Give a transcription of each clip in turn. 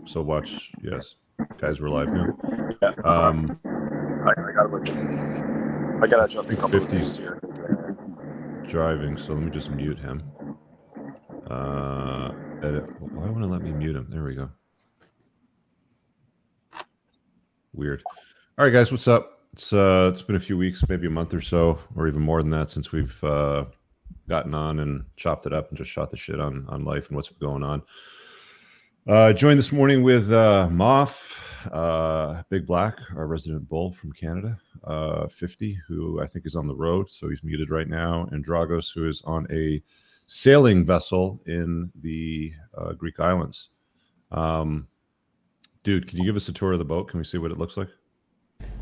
So watch, yes, guys, we're live now. Yeah. Um, I gotta adjust a couple of things here. driving, so let me just mute him. Edit. Why won't it let me mute him? There we go. Weird. All right, guys, what's up? It's been a few weeks, maybe a month or so, or even more than that, since we've gotten on and chopped it up and just shot the shit on life and what's going on. Joined this morning with Moff, Big Black, our resident bull from Canada, 50, who I think is on the road, so he's muted right now, and Dragos, who is on a sailing vessel in the Greek islands. Dude, can you give us a tour of the boat? Can we see what it looks like?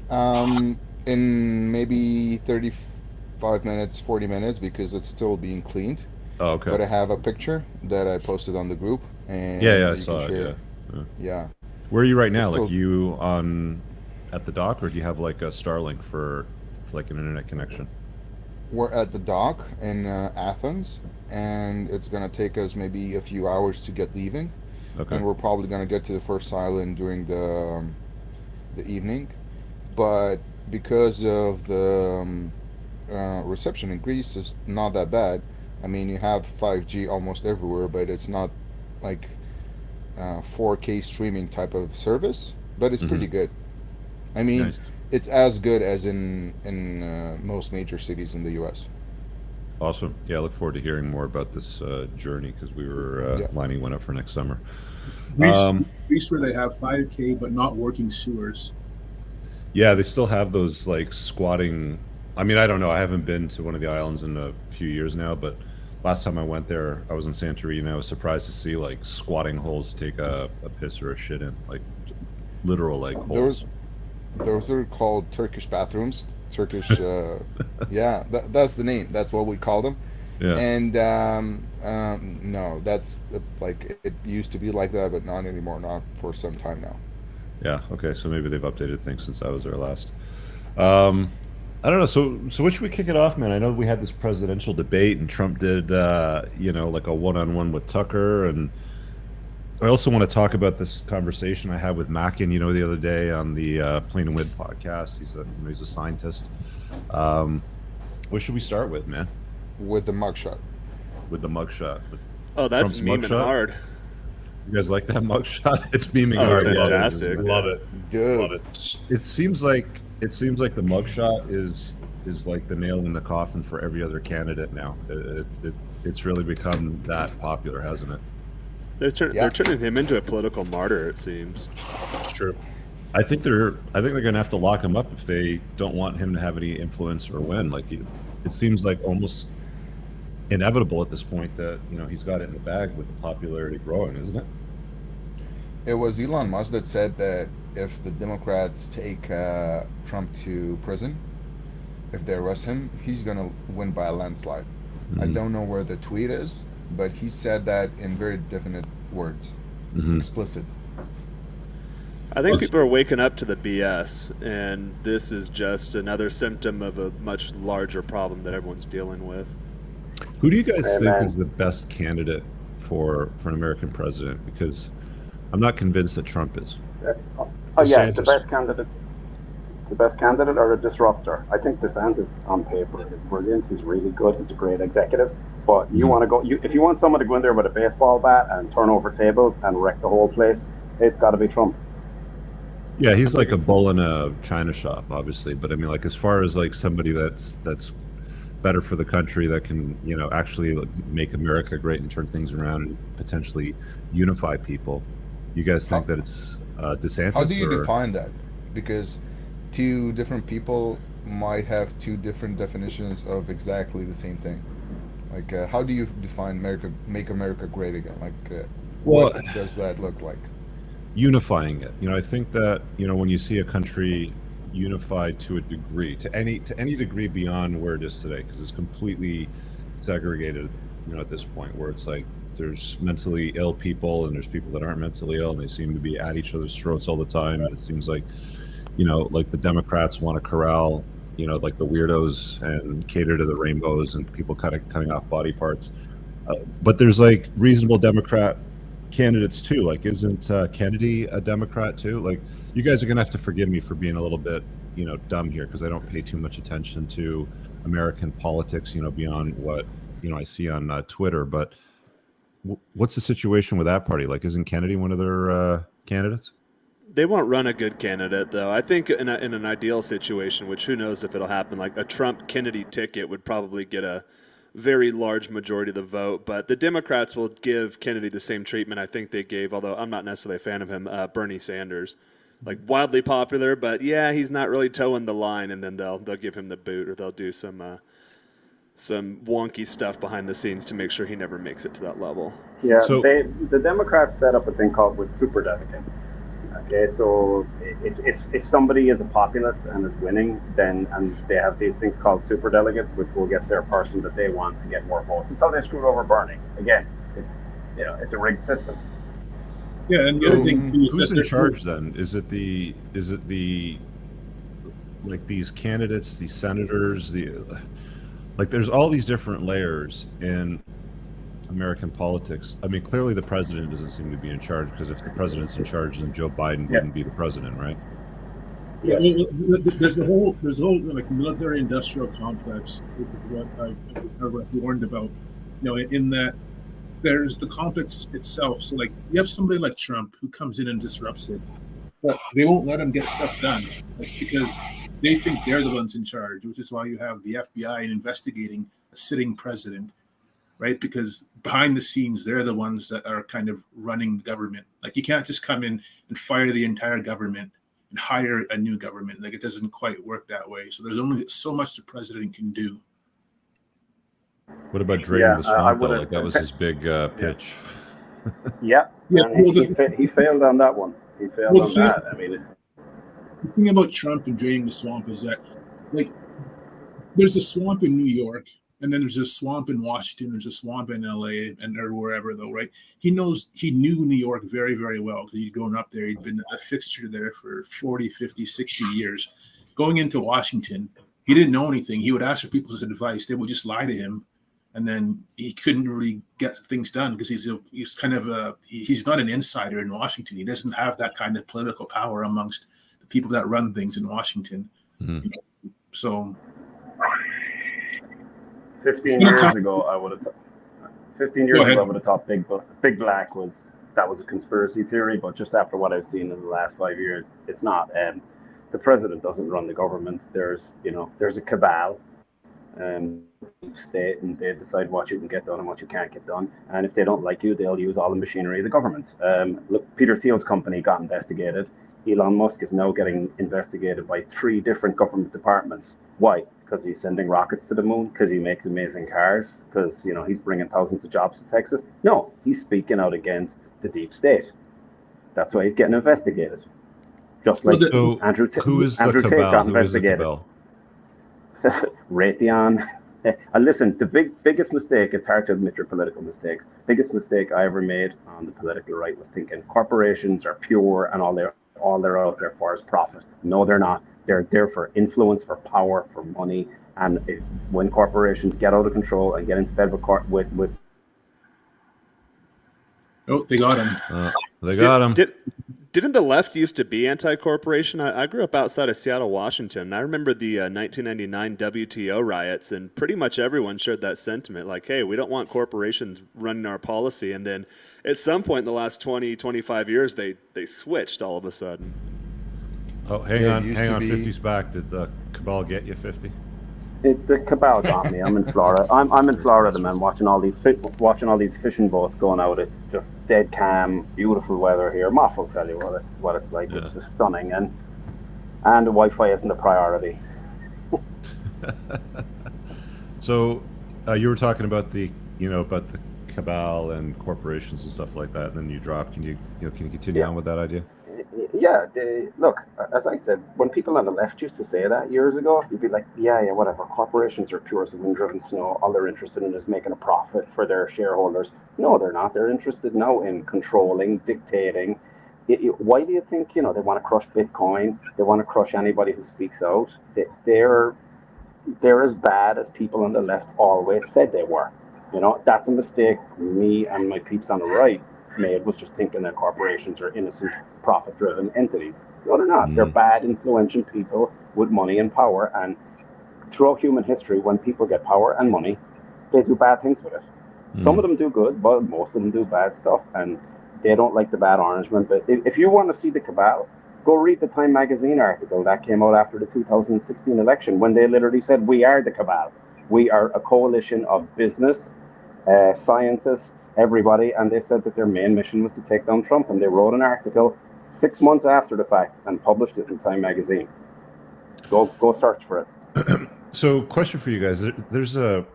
In maybe 35 minutes, 40 minutes, because it's still being cleaned. Oh, okay. But I have a picture that I posted on the group, and yeah, I saw it. Yeah. Where are you right now? It's Like you at the dock, or do you have like a Starlink for like an internet connection? We're at the dock in Athens, and it's gonna take us maybe a few hours to get leaving. Okay. And we're probably gonna get to the first island during the evening, but because of the reception in Greece is not that bad. I mean, you have 5G almost everywhere, but it's not like 4K streaming type of service, but it's pretty good. I mean, Nice. it's as good as in most major cities in the U.S. Awesome. Yeah, I look forward to hearing more about this journey, because we were lining one up for next summer. Greece where they have 5K but not working sewers. Yeah, they still have those like squatting. I mean, I don't know. I haven't been to one of the islands in a few years now, but last time I went there, I was in Santorini, and I was surprised to see like squatting holes to take a piss or a shit in, like literal like holes. Those are called Turkish bathrooms. Turkish, yeah, that's the name. That's what we call them. Yeah. And no, that's like it used to be like that, but not anymore. Not for some time now. Yeah. Okay. So maybe they've updated things since I was there last. I don't know. So what should we kick it off, man? I know we had this presidential debate, and Trump did, like a one-on-one with Tucker, and I also want to talk about this conversation I had with Mackin, the other day on the Plain and Wid podcast. He's a scientist. What should we start with, man? With the mugshot. With the mugshot. Oh, that's Trump's memeing mugshot? Hard. You guys like that mugshot? It's memeing Oh, it's hard. fantastic. Love it. Dude. Love it. It seems like the mugshot is like the nail in the coffin for every other candidate now. It's really become that popular, hasn't it? They're turning him into a political martyr, it seems. It's true. I think they're going to have to lock him up if they don't want him to have any influence or win. Like it seems like almost inevitable at this point that he's got it in the bag with the popularity growing, isn't it? It was Elon Musk that said that if the Democrats take Trump to prison, if they arrest him, he's gonna win by a landslide. Mm-hmm. I don't know where the tweet is, but he said that in very definite words, explicit. I think people are waking up to the BS, and this is just another symptom of a much larger problem that everyone's dealing with. Who do you guys think is the best candidate for an American president? Because I'm not convinced that Trump is. Oh yeah, the best candidate. The best candidate or a disruptor? I think DeSantis on paper is brilliant. He's really good. He's a great executive. But you want to go, if you want someone to go in there with a baseball bat and turn over tables and wreck the whole place, it's got to be Trump. Yeah, he's like a bull in a china shop, obviously. But I mean, like as far as like somebody that's better for the country, that can actually make America great and turn things around and potentially unify people. You guys think that it's DeSantis? How do you define that? Because two different people might have two different definitions of exactly the same thing. Like, how do you define make America great again? Like, what does that look like? Unifying it. I think that when you see a country unified to a degree, to any degree beyond where it is today, because it's completely segregated. At this point, where it's like there's mentally ill people and there's people that aren't mentally ill, and they seem to be at each other's throats all the time. And it seems like, like the Democrats want to corral, like the weirdos and cater to the rainbows and people cutting off body parts. But there's like reasonable Democrat candidates too. Like, isn't Kennedy a Democrat too? Like, you guys are gonna have to forgive me for being a little bit, dumb here, because I don't pay too much attention to American politics, beyond what I see on Twitter. But what's the situation with that party? Like, isn't Kennedy one of their candidates? They won't run a good candidate, though. I think in an ideal situation, which who knows if it'll happen, like a Trump-Kennedy ticket would probably get a very large majority of the vote. But the Democrats will give Kennedy the same treatment I think they gave, although I'm not necessarily a fan of him, Bernie Sanders. Like, wildly popular, but yeah, he's not really towing the line, and then they'll give him the boot, or they'll do some wonky stuff behind the scenes to make sure he never makes it to that level. Yeah, the Democrats set up a thing called with super delegates. Okay, so if somebody is a populist and is winning, and they have these things called super delegates, which will get their person that they want to get more votes. It's how they screwed over Bernie. Again, it's a rigged system. Yeah, and the other thing too is who's in charge then? Is it the like these candidates, these senators, like there's all these different layers in American politics. I mean, clearly the president doesn't seem to be in charge, because if the president's in charge, then Joe Biden wouldn't be the president, right? Yeah, there's a whole like military industrial complex, which is what I've warned about. In that there's the complex itself. So like you have somebody like Trump who comes in and disrupts it, but they won't let him get stuff done, because they think they're the ones in charge, which is why you have the FBI investigating a sitting president. Right, because behind the scenes, they're the ones that are kind of running the government. Like, you can't just come in and fire the entire government and hire a new government. Like, it doesn't quite work that way. So there's only so much the president can do. What about draining the swamp, though? Like, that was his big pitch. Yeah. He failed on that one. He failed on that. I mean, the thing about Trump and draining the swamp is that, like, there's a swamp in New York, and then there's a swamp in Washington, there's a swamp in LA, or wherever, though, right? He knew New York very, very well, because he'd grown up there. He'd been a fixture there for 40, 50, 60 years. Going into Washington, he didn't know anything. He would ask for people's advice. They would just lie to him. And then he couldn't really get things done, because he's not an insider in Washington. He doesn't have that kind of political power amongst the people that run things in Washington. Mm-hmm. So 15 years ago, I would have thought Big Black was a conspiracy theory, but just after what I've seen in the last 5 years, it's not. The president doesn't run the government. There's a cabal, state, and they decide what you can get done and what you can't get done. And if they don't like you, they'll use all the machinery of the government. Look, Peter Thiel's company got investigated. Elon Musk is now getting investigated by 3 different government departments. Why? Because he's sending rockets to the moon, because he makes amazing cars, because he's bringing thousands of jobs to Texas. No, he's speaking out against the deep state. That's why he's getting investigated. Just like Andrew Tate got investigated. Raytheon. Listen, the biggest mistake, it's hard to admit your political mistakes. Biggest mistake I ever made on the political right was thinking corporations are pure and all they're out there for is profit. No, they're not. They're there for influence, for power, for money. And when corporations get out of control and get into bed with oh, they got him. They got him. Didn't the left used to be anti-corporation? I grew up outside of Seattle, Washington, and I remember the 1999 WTO riots, and pretty much everyone shared that sentiment, like, hey, we don't want corporations running our policy. And then at some point in the last 20, 25 years, they switched all of a sudden. Oh, hang on, 50's back. Did the cabal get you, 50? The cabal got me. I'm in Florida. I'm in Florida, man. Watching all these fishing boats going out. It's just dead calm, beautiful weather here. Moff will tell you what it's like. Yeah. It's just stunning, and the Wi-Fi isn't a priority. So, you were talking about the cabal and corporations and stuff like that, and then you dropped. Can you continue on with that idea? Yeah, look, as I said, when people on the left used to say that years ago, you'd be like, yeah, whatever, corporations are pure as wind-driven snow. All they're interested in is making a profit for their shareholders. No, they're not. They're interested now in controlling, dictating. Why do you think, they want to crush Bitcoin? They want to crush anybody who speaks out. They're as bad as people on the left always said they were. That's a mistake me and my peeps on the right made was just thinking that corporations are innocent, profit-driven entities. No, they're not. They're bad, influential people with money and power. And throughout human history, when people get power and money, they do bad things with it. Some of them do good, but most of them do bad stuff. And they don't like the bad orangemen. But if you want to see the cabal, go read the Time magazine article that came out after the 2016 election, when they literally said, we are the cabal. We are a coalition of business, scientists, everybody, and they said that their main mission was to take down Trump, and they wrote an article 6 months after the fact and published it in Time magazine. Go search for it. So, question for you guys: there's a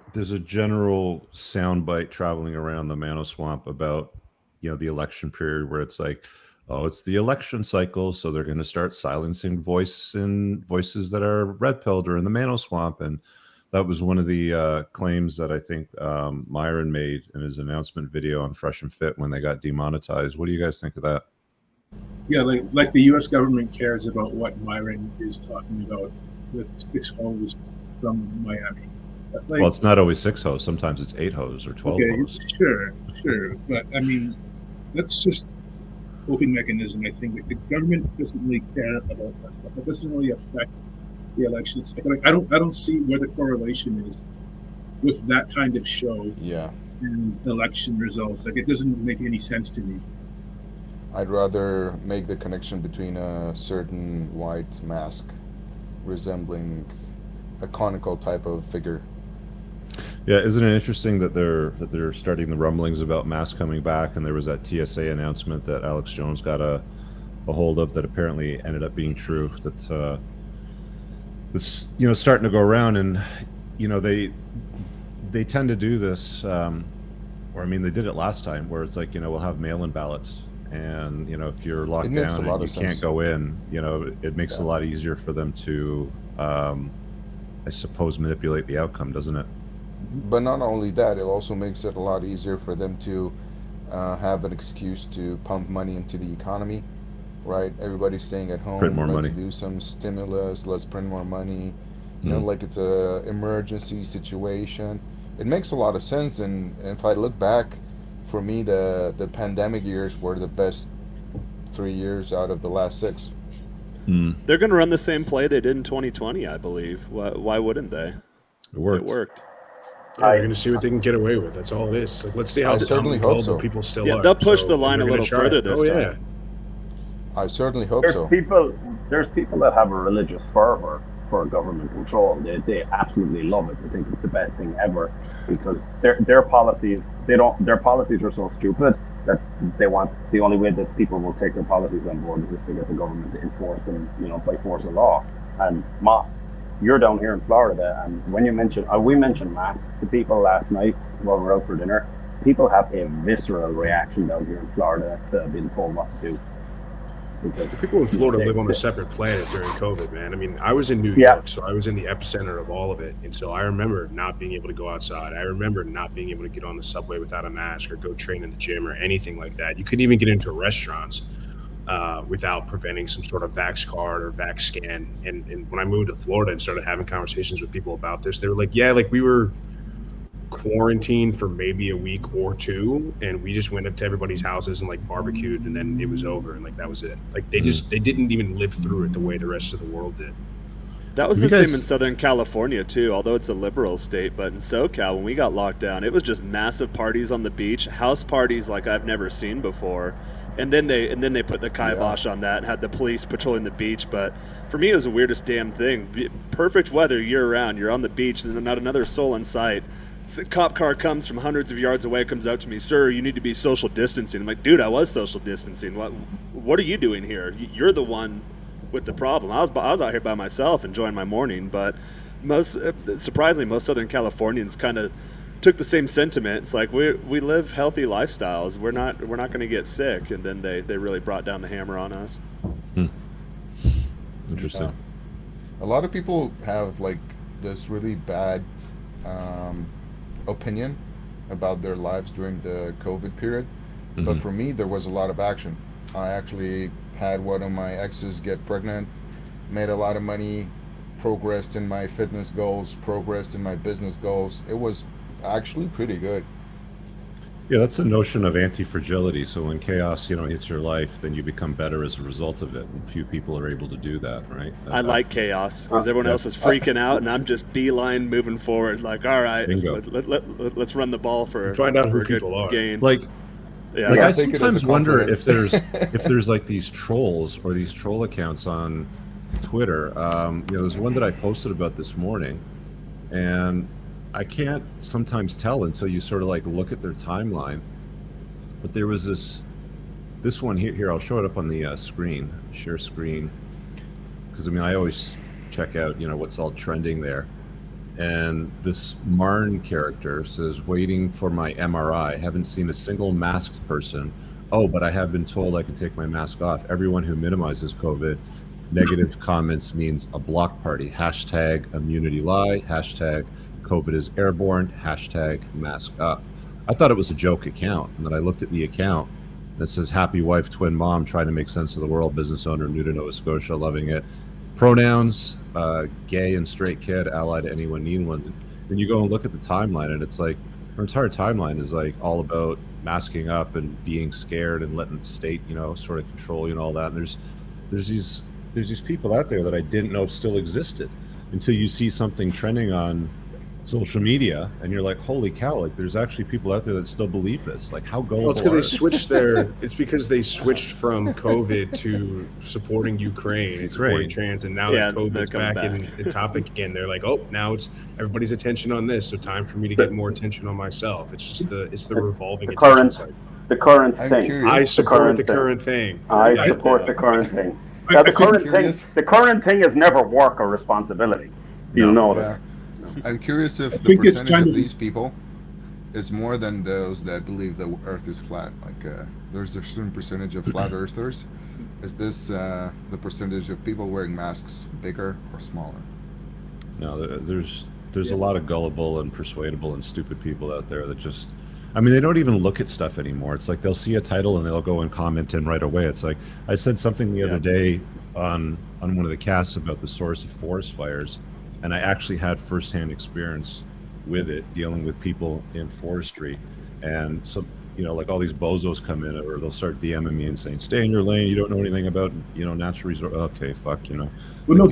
general soundbite traveling around the Mano Swamp about the election period, where it's like, oh, it's the election cycle, so they're going to start silencing voices that are red-pilled or in the Mano Swamp. And that was one of the claims that I think Myron made in his announcement video on Fresh and Fit when they got demonetized. What do you guys think of that? Yeah, like the U.S. government cares about what Myron is talking about with 6 hoes from Miami. Well, it's not always 6 hoes. Sometimes it's 8 hoes or 12 hoes. Sure. But I mean, that's just coping mechanism. I think if the government doesn't really care about that stuff, it doesn't really affect the elections. Like I don't see where the correlation is with that kind of show. Yeah. And election results. Like, it doesn't make any sense to me. I'd rather make the connection between a certain white mask resembling a conical type of figure. Yeah, isn't it interesting that they're starting the rumblings about masks coming back, and there was that TSA announcement that Alex Jones got a hold of that apparently ended up being true. That it's starting to go around, and they tend to do this, or I mean they did it last time, where it's like we'll have mail-in ballots, and if you're locked down and you can't go in, it makes it a lot easier for them to I suppose manipulate the outcome, doesn't it? But not only that, it also makes it a lot easier for them to have an excuse to pump money into the economy, right? Everybody's staying at home. Print more let's money. do some stimulus. Let's print more money. Like it's a emergency situation. It makes a lot of sense. And if I look back, for me, the pandemic years were the best 3 years out of the last 6. They're going to run the same play they did in 2020, I believe. Why wouldn't they? It worked. It worked. Yeah, they're going to see what they can get away with. That's all it is. Like, let's see how gullible people still are. They'll push the line a little further this time. Yeah. I certainly hope There's so. There's people that have a religious fervor for government control. They absolutely love it. They think it's the best thing ever because their policies are so stupid that they want, the only way that people will take their policies on board is if they get the government to enforce them, by force of law. And Moff, you're down here in Florida, and when we mentioned masks to people last night while we were out for dinner, people have a visceral reaction down here in Florida to being told what to do. Because people in Florida live on a separate planet during COVID, man. I mean, I was in New York, so I was in the epicenter of all of it. And so I remember not being able to go outside. I remember not being able to get on the subway without a mask or go train in the gym or anything like that. You couldn't even get into restaurants without preventing some sort of vax card or vax scan. And when I moved to Florida and started having conversations with people about this, they were like, yeah, like we were quarantined for maybe a week or 2, and we just went up to everybody's houses and like barbecued, and then it was over, and like that was it. Like they didn't even live through it the way the rest of the world did. That was the same in Southern California too, although it's a liberal state. But in SoCal, when we got locked down, it was just massive parties on the beach, house parties like I've never seen before. And then they put the kibosh on that and had the police patrolling the beach. But for me, it was the weirdest damn thing. Perfect weather year round. You're on the beach, and not another soul in sight. A cop car comes from hundreds of yards away, comes up to me, sir, you need to be social distancing. I'm like, dude, I was social distancing. What are you doing here? You're the one with the problem. I was out here by myself enjoying my morning, but surprisingly, most Southern Californians kind of took the same sentiment. It's like we live healthy lifestyles. We're not going to get sick, and then they really brought down the hammer on us. Interesting. A lot of people have like this really bad opinion about their lives during the COVID period, but for me there was a lot of action. I actually had one of my exes get pregnant, made a lot of money, progressed in my fitness goals, progressed in my business goals. It was actually pretty good. Yeah, that's a notion of anti-fragility. So when chaos, hits your life, then you become better as a result of it. And few people are able to do that, right? I like chaos because everyone yeah. else is freaking out, and I'm just beeline moving forward. Like, all right, Bingo. let's run the ball for find out for who a good people are. gain. Like Yeah, I take it as a sometimes wonder compliment. if there's like these trolls or these troll accounts on Twitter. There's one that I posted about this morning, and I can't sometimes tell until you sort of like look at their timeline. But there was this one here. I'll show it up on the screen, share screen, because I always check out what's all trending there. And this Marn character says, "Waiting for my MRI. Haven't seen a single masked person. Oh, but I have been told I can take my mask off. Everyone who minimizes COVID negative comments means a block party. Hashtag immunity lie. Hashtag COVID is airborne. Hashtag mask up." I thought it was a joke account, and then I looked at the account, and it says, "Happy wife, twin mom, trying to make sense of the world. Business owner, new to Nova Scotia, loving it. Pronouns, gay and straight kid, ally to anyone need one." Then you go and look at the timeline, and it's like her entire timeline is like all about masking up and being scared and letting the state, sort of control you and all that. And there's these people out there that I didn't know still existed until you see something trending on social media, and you're like, holy cow! Like, there's actually people out there that still believe this. Like, how gullible? Well, it's because are they switched It's because they switched from COVID to supporting Ukraine and supporting trans, and now that COVID's back in the topic again, they're like, oh, now it's everybody's attention on this, so time for me to get more attention on myself. It's just the revolving attention cycle. The current thing. I support the current thing. I support the current thing. Now, the current thing is never work or responsibility. You'll notice. Yeah. I'm curious if the percentage of these people is more than those that believe the Earth is flat. Like, there's a certain percentage of flat earthers. Is this the percentage of people wearing masks bigger or smaller? No, there's a lot of gullible and persuadable and stupid people out there that just, they don't even look at stuff anymore. It's like they'll see a title and they'll go and comment in right away. It's like I said something the other day on one of the casts about the source of forest fires. And I actually had firsthand experience with it, dealing with people in forestry. And so, like all these bozos come in, or they'll start DMing me and saying, "Stay in your lane. You don't know anything about, natural resource." Okay, fuck, Well, no,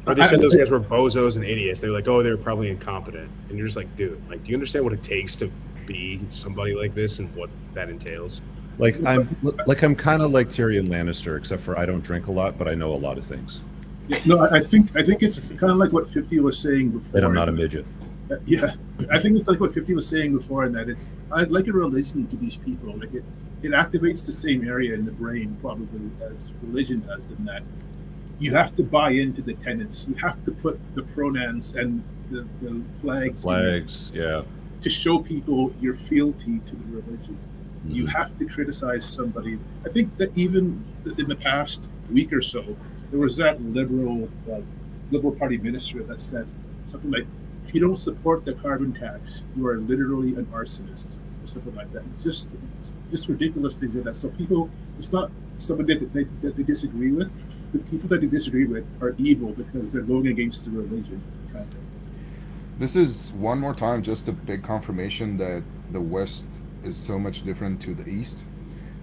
but they said those guys were bozos and idiots. They're like, oh, they're probably incompetent. And you're just like, dude, like, do you understand what it takes to be somebody like this and what that entails? Like, I'm kind of like Tyrion Lannister, except for I don't drink a lot, but I know a lot of things. No, I think it's kind of like what 50 was saying before. And I'm not a midget. Yeah, I think it's like what 50 was saying before, and that it's like a religion to these people. Like it activates the same area in the brain probably as religion does, in that you have to buy into the tenets. You have to put the pronouns and the flags. To show people your fealty to the religion. Mm-hmm. You have to criticize somebody. I think that even in the past week or so, there was that liberal party minister that said something like, if you don't support the carbon tax, you are literally an arsonist, or something like that. It's just ridiculous things like that. So people, it's not somebody that they disagree with. The people that they disagree with are evil because they're going against the religion. This is one more time just a big confirmation that the West is so much different to the East.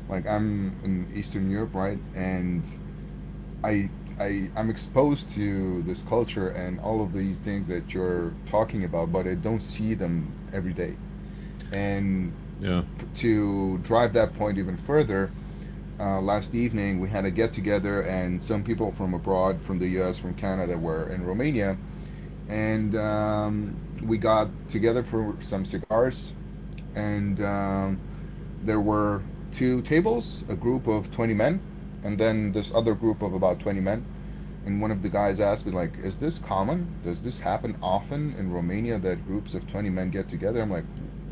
Like, I'm in Eastern Europe, right? And I'm exposed to this culture and all of these things that you're talking about, but I don't see them every day. And to drive that point even further, last evening we had a get-together, and some people from abroad, from the US, from Canada, were in Romania, and we got together for some cigars, and there were 2 tables, a group of 20 men, and then this other group of about 20 men. And one of the guys asked me, like, is this common? Does this happen often in Romania that groups of 20 men get together? I'm like,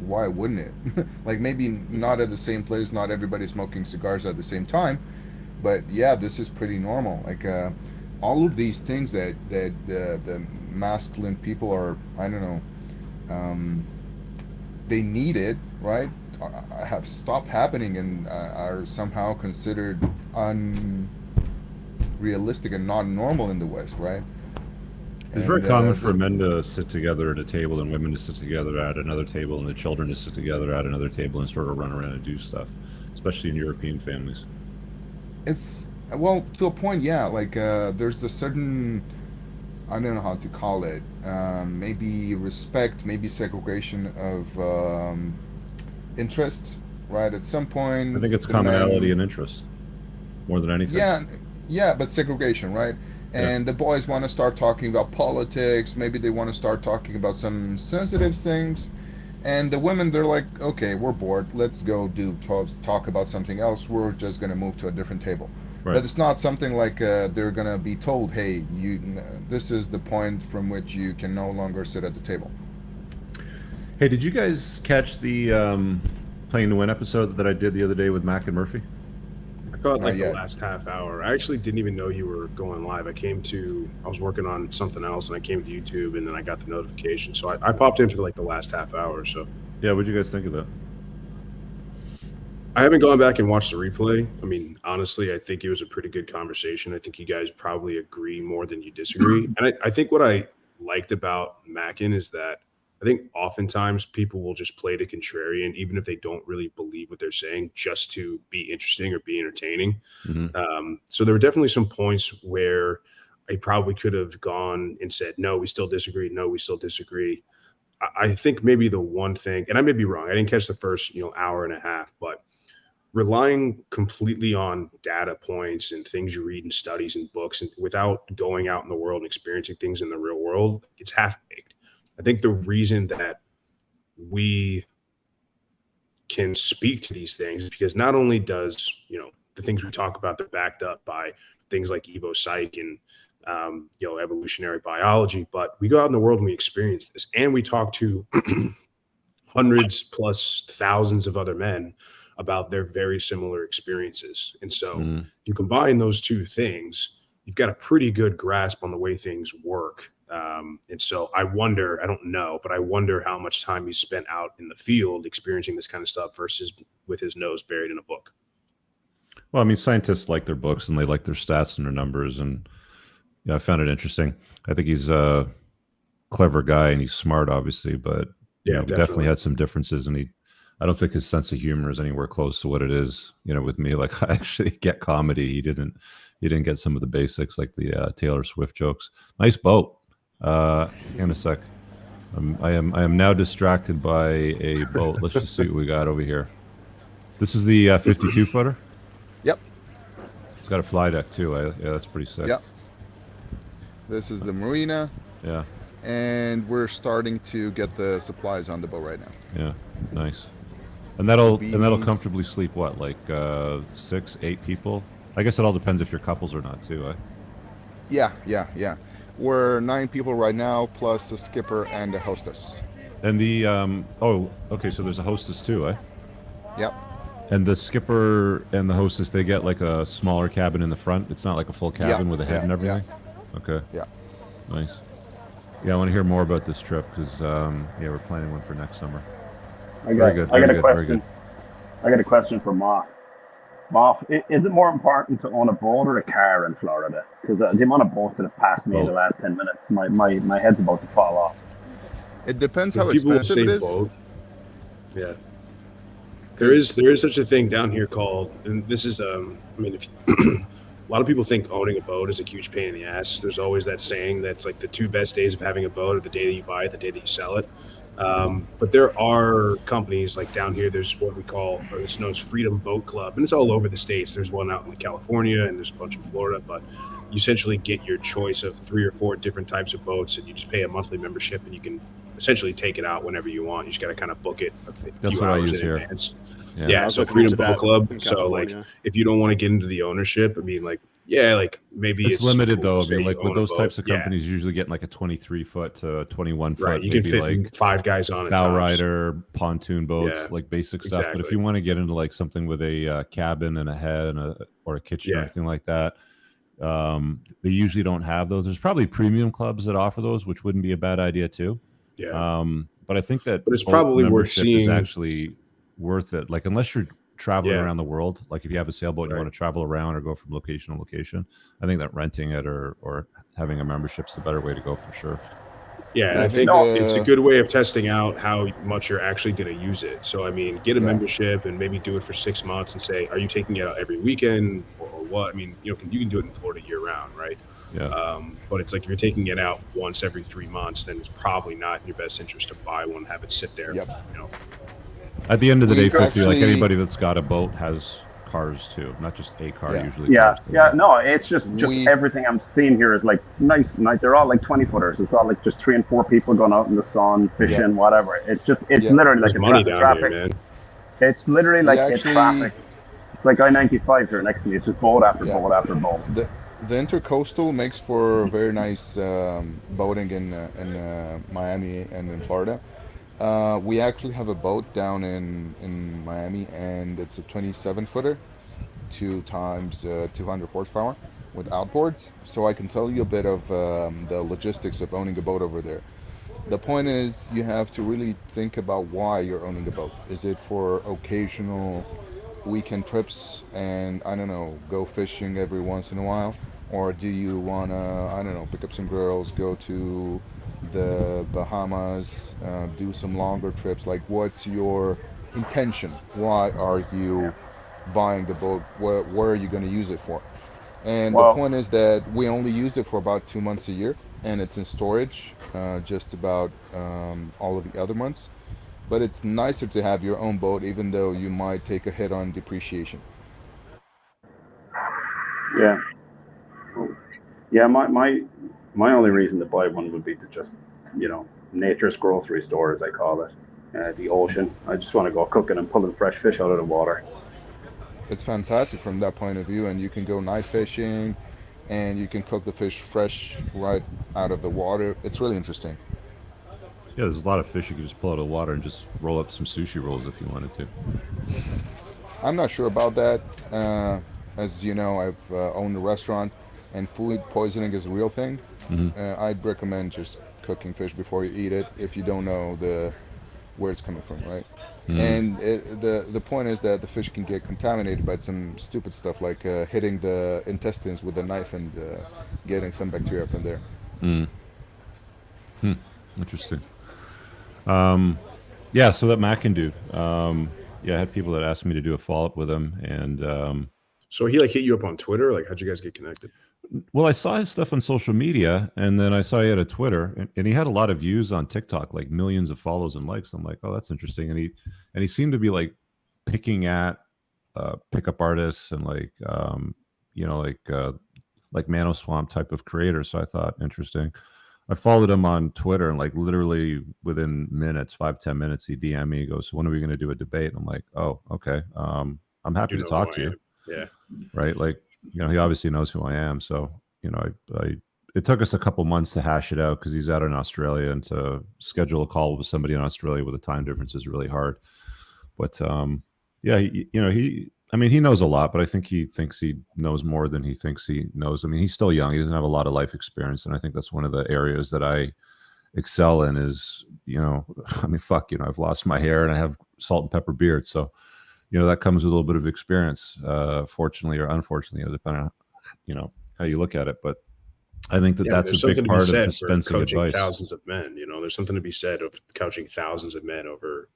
why wouldn't it? Like, maybe not at the same place, not everybody smoking cigars at the same time, but yeah, this is pretty normal. Like, all of these things that the masculine people are, I don't know, they need it, right? Have stopped happening and are somehow considered unrealistic and not normal in the West, right? It's very common for men to sit together at a table and women to sit together at another table and the children to sit together at another table and sort of run around and do stuff, especially in European families. It's, well, to a point, yeah. Like there's a certain, I don't know how to call it, maybe respect, maybe segregation of interest, right? At some point, I think it's commonality and interest more than anything. Yeah, but segregation, right? And the boys want to start talking about politics. Maybe they want to start talking about some sensitive things. And the women, they're like, okay, we're bored. Let's go talk about something else. We're just going to move to a different table. Right. But it's not something like they're going to be told, hey, this is the point from which you can no longer sit at the table. Hey, did you guys catch the Playing to Win episode that I did the other day with Mac and Murphy? I caught like the last half hour. I actually didn't even know you were going live. I was working on something else and I came to YouTube and then I got the notification. So I popped in for like the last half hour or so. Yeah, what'd you guys think of that? I haven't gone back and watched the replay. I mean, honestly, I think it was a pretty good conversation. I think you guys probably agree more than you disagree. And I think what I liked about Mackin is that I think oftentimes people will just play the contrarian, even if they don't really believe what they're saying, just to be interesting or be entertaining. Mm-hmm. So there were definitely some points where I probably could have gone and said, no, we still disagree. No, we still disagree. I think maybe the one thing, and I may be wrong, I didn't catch the first, hour and a half, but relying completely on data points and things you read in studies and books and without going out in the world and experiencing things in the real world, it's half-baked. I think the reason that we can speak to these things is because not only does, the things we talk about, they're backed up by things like Evo Psych and, evolutionary biology, but we go out in the world and we experience this and we talk to hundreds plus thousands of other men about their very similar experiences. And so you combine those two things, you've got a pretty good grasp on the way things work. And so I wonder, I don't know, but I wonder how much time he spent out in the field experiencing this kind of stuff versus with his nose buried in a book. Well, I mean, scientists like their books and they like their stats and their numbers. And I found it interesting. I think he's a clever guy and he's smart, obviously, but definitely had some differences. And I don't think his sense of humor is anywhere close to what it is, with me. Like, I actually get comedy. He didn't get some of the basics like the Taylor Swift jokes. Nice boat. In a sec. I am now distracted by a boat. Let's just see what we got over here. This is the 52 footer. Yep. It's got a fly deck too. Yeah, that's pretty sick. Yep. This is the marina. Yeah. And we're starting to get the supplies on the boat right now. Yeah. Nice. And that'll comfortably sleep what, like 6, 8 people? I guess it all depends if you're couples or not too. Yeah. We're 9 people right now, plus a skipper and a hostess. And the okay, so there's a hostess too, eh? Yep. And the skipper and the hostess, they get like a smaller cabin in the front. It's not like a full cabin with a head and everything. Yeah. Okay. Yeah. Nice. Yeah, I want to hear more about this trip because we're planning one for next summer. I got a question for Mark. Mark, is it more important to own a boat or a car in Florida? Because the amount of boats that have passed me in the last 10 minutes, my head's about to fall off. It depends how expensive it is. Boat. Yeah. There is such a thing down here called, and this is, if a lot of people think owning a boat is a huge pain in the ass. There's always that saying that's like the 2 best days of having a boat are the day that you buy it, the day that you sell it. But there are companies like down here, there's what we call, or it's known as Freedom Boat Club, and it's all over the States. There's one out in California and there's a bunch in Florida, but you essentially get your choice of 3 or 4 different types of boats and you just pay a monthly membership and you can essentially take it out whenever you want. You just got to kind of book it a few hours in advance. Yeah, so Freedom Boat Club. So like, if you don't want to get into the ownership, maybe it's limited cool though. Like with those types of companies, usually getting like a 23-foot to 21-foot. Right, you can fit like 5 guys on it. Bow rider, pontoon boats, like basic stuff. But if you want to get into like something with a cabin and a head or a kitchen or anything like that, they usually don't have those. There's probably premium clubs that offer those, which wouldn't be a bad idea too. Yeah. But I think that it's probably worth seeing. Is actually worth it. Like unless you're traveling around the world, like if you have a sailboat and you want to travel around or go from location to location, I think that renting it or having a membership is the better way to go for sure. Yeah, and I think it's a good way of testing out how much you're actually going to use it. So, I mean, get a membership and maybe do it for 6 months and say, are you taking it out every weekend or what? I mean, you can do it in Florida year round, right? Yeah. But it's like if you're taking it out once every 3 months, then it's probably not in your best interest to buy one, have it sit there. Yep. At the end of the day, 50, like anybody that's got a boat has cars too, not just a car usually. No, it's just everything I'm seeing here is like nice. They're all like 20-footers. It's all like just 3 and 4 people going out in the sun, fishing, whatever. It's literally like a traffic. There, man. It's literally like a traffic. It's like I-95 here next to me. It's just boat after boat after boat. The intercoastal makes for very nice boating in Miami and in Florida. We actually have a boat down in Miami, and it's a 27-footer, 2 times 200 horsepower with outboards. So I can tell you a bit of the logistics of owning a boat over there. The point is, you have to really think about why you're owning a boat. Is it for occasional weekend trips and, I don't know, go fishing every once in a while? Or do you want to, I don't know, pick up some girls, go to the Bahamas, do some longer trips? Like, what's your intention? Why are you buying the boat? Where are you going to use it for? And the point is that we only use it for about 2 months a year, and it's in storage just about all of the other months. But it's nicer to have your own boat, even though you might take a hit on depreciation. Yeah, my only reason to buy one would be to just, nature's grocery store, as I call it, the ocean. I just want to go cooking and pulling fresh fish out of the water. It's fantastic from that point of view, and you can go night fishing, and you can cook the fish fresh right out of the water. It's really interesting. Yeah, there's a lot of fish you can just pull out of the water and just roll up some sushi rolls if you wanted to. I'm not sure about that. As you know, I've owned a restaurant, and food poisoning is a real thing. Mm-hmm. I'd recommend just cooking fish before you eat it if you don't know where it's coming from, right? Mm-hmm. And the point is that the fish can get contaminated by some stupid stuff like hitting the intestines with a knife and getting some bacteria from there. Interesting. Yeah, so that Mackin dude. I had people that asked me to do a follow-up with him, and so he hit you up on Twitter. Like, how'd you guys get connected? Well, I saw his stuff on social media, and then I saw he had a Twitter, and he had a lot of views on TikTok, like millions of follows and likes. I'm like, oh, that's interesting. And he seemed to be like picking at pickup artists and like Mano Swamp type of creators. So I thought, interesting. I followed him on Twitter, and like literally within minutes, 5-10 minutes, he DM'd me. He goes, so when are we going to do a debate? And I'm like, oh, okay. I'm happy to talk to you. Yeah. Right. Like, he obviously knows who I am. So, it took us a couple months to hash it out because he's out in Australia, and to schedule a call with somebody in Australia with a time difference is really hard. But he knows a lot, but I think he thinks he knows more than he thinks he knows. I mean, he's still young. He doesn't have a lot of life experience. And I think that's one of the areas that I excel in is, I've lost my hair and I have salt and pepper beard. So, that comes with a little bit of experience, fortunately or unfortunately, depending on, how you look at it. But I think that's a big part of dispensing advice. Thousands of men, there's something to be said of coaching thousands of men over,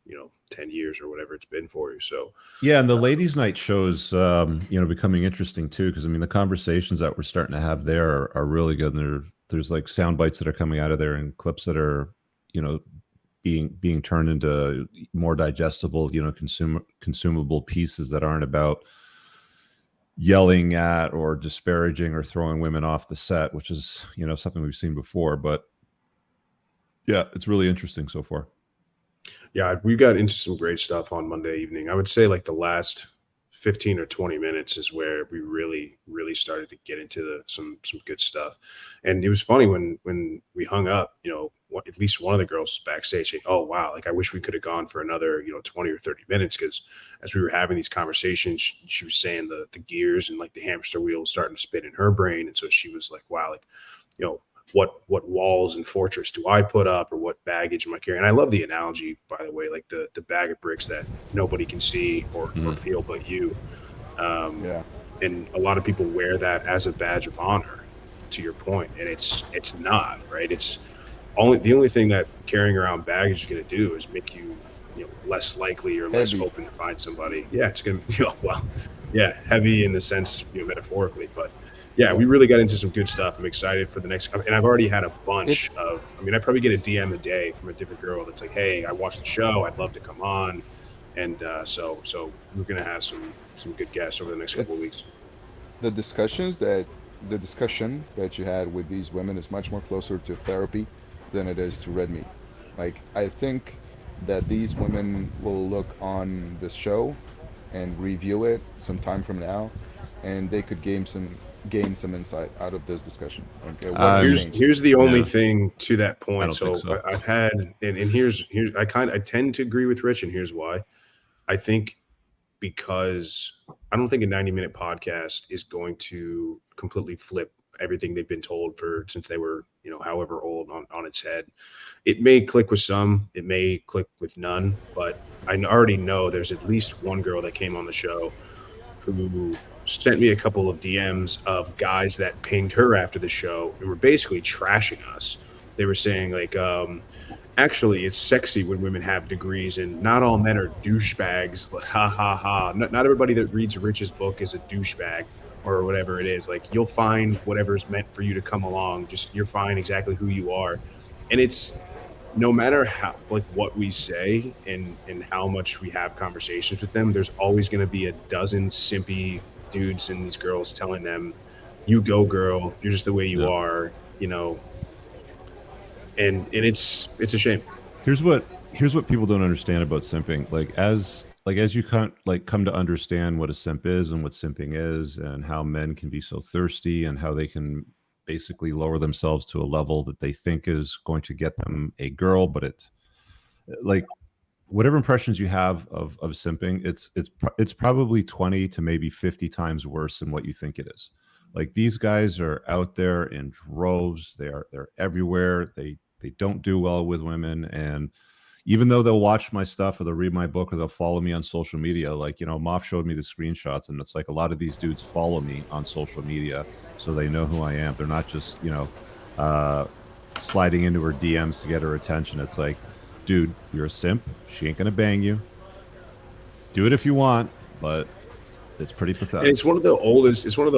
10 years or whatever it's been for you. So, yeah. And the ladies' night shows, becoming interesting too. Cause the conversations that we're starting to have there are really good. And there's like sound bites that are coming out of there and clips that are, being turned into more digestible, consumable pieces that aren't about yelling at or disparaging or throwing women off the set, which is, something we've seen before. But yeah, it's really interesting so far. Yeah, we got into some great stuff on Monday evening. I would say like the last 15 or 20 minutes is where we really, really started to get into some good stuff. And it was funny when we hung up, at least one of the girls was backstage saying, oh, wow, like I wish we could have gone for another, 20 or 30 minutes. Because as we were having these conversations, she was saying the gears and like the hamster wheel was starting to spin in her brain. And so she was like, wow, like, what walls and fortress do I put up, or what baggage am I carrying? And I love the analogy, by the way, like the bag of bricks that nobody can see or feel but you. And a lot of people wear that as a badge of honor, to your point, and it's not, right? It's the only thing that carrying around baggage is going to do is make you, less likely or less open to find somebody. Yeah, it's going to, heavy in the sense, metaphorically, but we really got into some good stuff. I'm excited for the next, and I've already had a bunch of, I probably get a DM a day from a different girl that's like, hey, I watched the show, I'd love to come on. And so we're going to have some good guests over the next couple of weeks. The discussion that you had with these women is much more closer to therapy than it is to red meat. Like, I think that these women will look on this show and review it some time from now, and they could gain some insight out of this discussion. Okay, here's the only thing to that point. So I've had, and here's I tend to agree with Rich, and here's why. I think because I don't think a 90-minute podcast is going to completely flip everything they've been told since they were, however old, on its head. It may click with some, it may click with none, but I already know there's at least one girl that came on the show who sent me a couple of DMs of guys that pinged her after the show and were basically trashing us. They were saying like, actually, it's sexy when women have degrees, and not all men are douchebags. Like, ha ha ha! Not everybody that reads Rich's book is a douchebag, or whatever it is. Like, you'll find whatever's meant for you to come along. Just you're fine exactly who you are, and it's no matter how what we say and how much we have conversations with them. There's always going to be a dozen simpy dudes and these girls telling them, "You go, girl. You're just the way you are." And it's a shame. Here's what people don't understand about simping. As you come to understand what a simp is and what simping is, and how men can be so thirsty, and how they can basically lower themselves to a level that they think is going to get them a girl, but it's like whatever impressions you have of simping, it's probably 20 to maybe 50 times worse than what you think it is. Like, these guys are out there in droves. They're everywhere. They don't do well with women, and even though they'll watch my stuff or they'll read my book or they'll follow me on social media, Moff showed me the screenshots, and it's like a lot of these dudes follow me on social media, so they know who I am. They're not just sliding into her DMs to get her attention. It's like, dude, you're a simp. She ain't gonna bang you. Do it if you want, but it's pretty pathetic. And it's one of the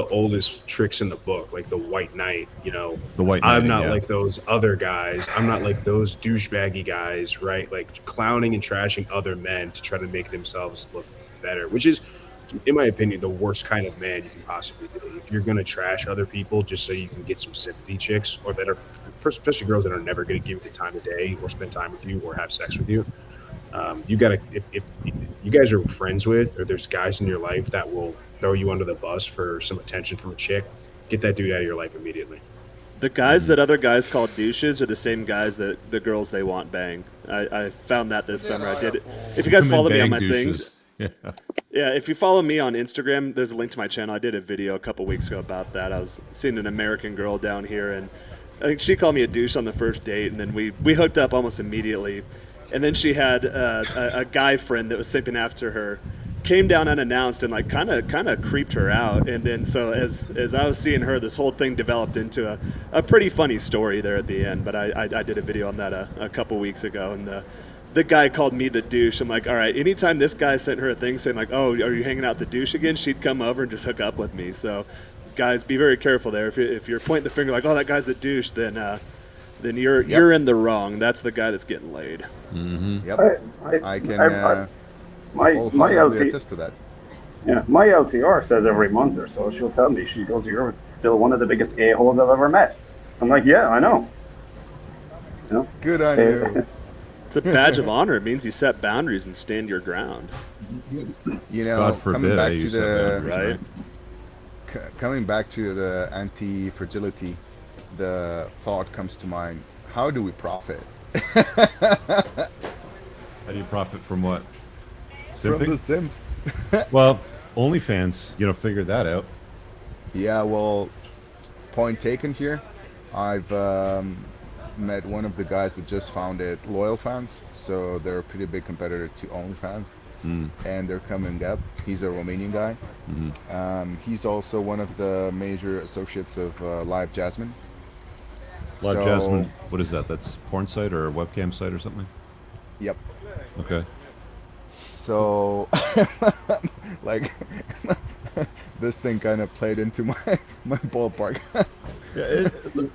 oldest tricks in the book, like the white knight. The white knight. I'm not like those other guys. I'm not like those douchebaggy guys, right? Like clowning and trashing other men to try to make themselves look better, which is, in my opinion, the worst kind of man you can possibly be. If you're gonna trash other people just so you can get some sympathy chicks, or that are, especially girls that are never gonna give you the time of day or spend time with you or have sex with you. You gotta, if you guys are friends with, or there's guys in your life that will throw you under the bus for some attention from a chick, get that dude out of your life immediately. The guys that other guys call douches are the same guys that the girls they want bang. I found that this summer. I did it. If you guys follow me on my things, if you follow me on Instagram, there's a link to my channel. I did a video a couple weeks ago about that. I was seeing an American girl down here, and I think she called me a douche on the first date, and then we hooked up almost immediately. And then she had a guy friend that was simping after her, came down unannounced and kind of creeped her out. And then so as I was seeing her, this whole thing developed into a pretty funny story there at the end. But I did a video on that a couple weeks ago, and the guy called me the douche. I'm like, all right, anytime this guy sent her a thing saying like, oh, are you hanging out the douche again? She'd come over and just hook up with me. So guys, be very careful there. If you're pointing the finger like, oh, that guy's a douche, then you're in the wrong. That's the guy that's getting laid. Mm-hmm. Yep. My LT attest to that. Yeah, my LTR says every month or so she'll tell me, she goes, "You're still one of the biggest a-holes I've ever met." I'm like, yeah, I know. Good on you. It's a badge of honor. It means you set boundaries and stand your ground. God forbid I use that right? Coming back to the anti-fragility, the thought comes to mind: how do we profit? How do you profit from what? Simping? From the simps. Well, OnlyFans, figure that out. Yeah, well, point taken here. I've met one of the guys that just founded Loyal Fans, so they're a pretty big competitor to OnlyFans, and they're coming up. He's a Romanian guy. He's also one of the major associates of Live Jasmine. Live Jasmine, what is that? That's porn site or a webcam site or something? Yep. Okay. So, like, this thing kind of played into my ballpark. Yeah,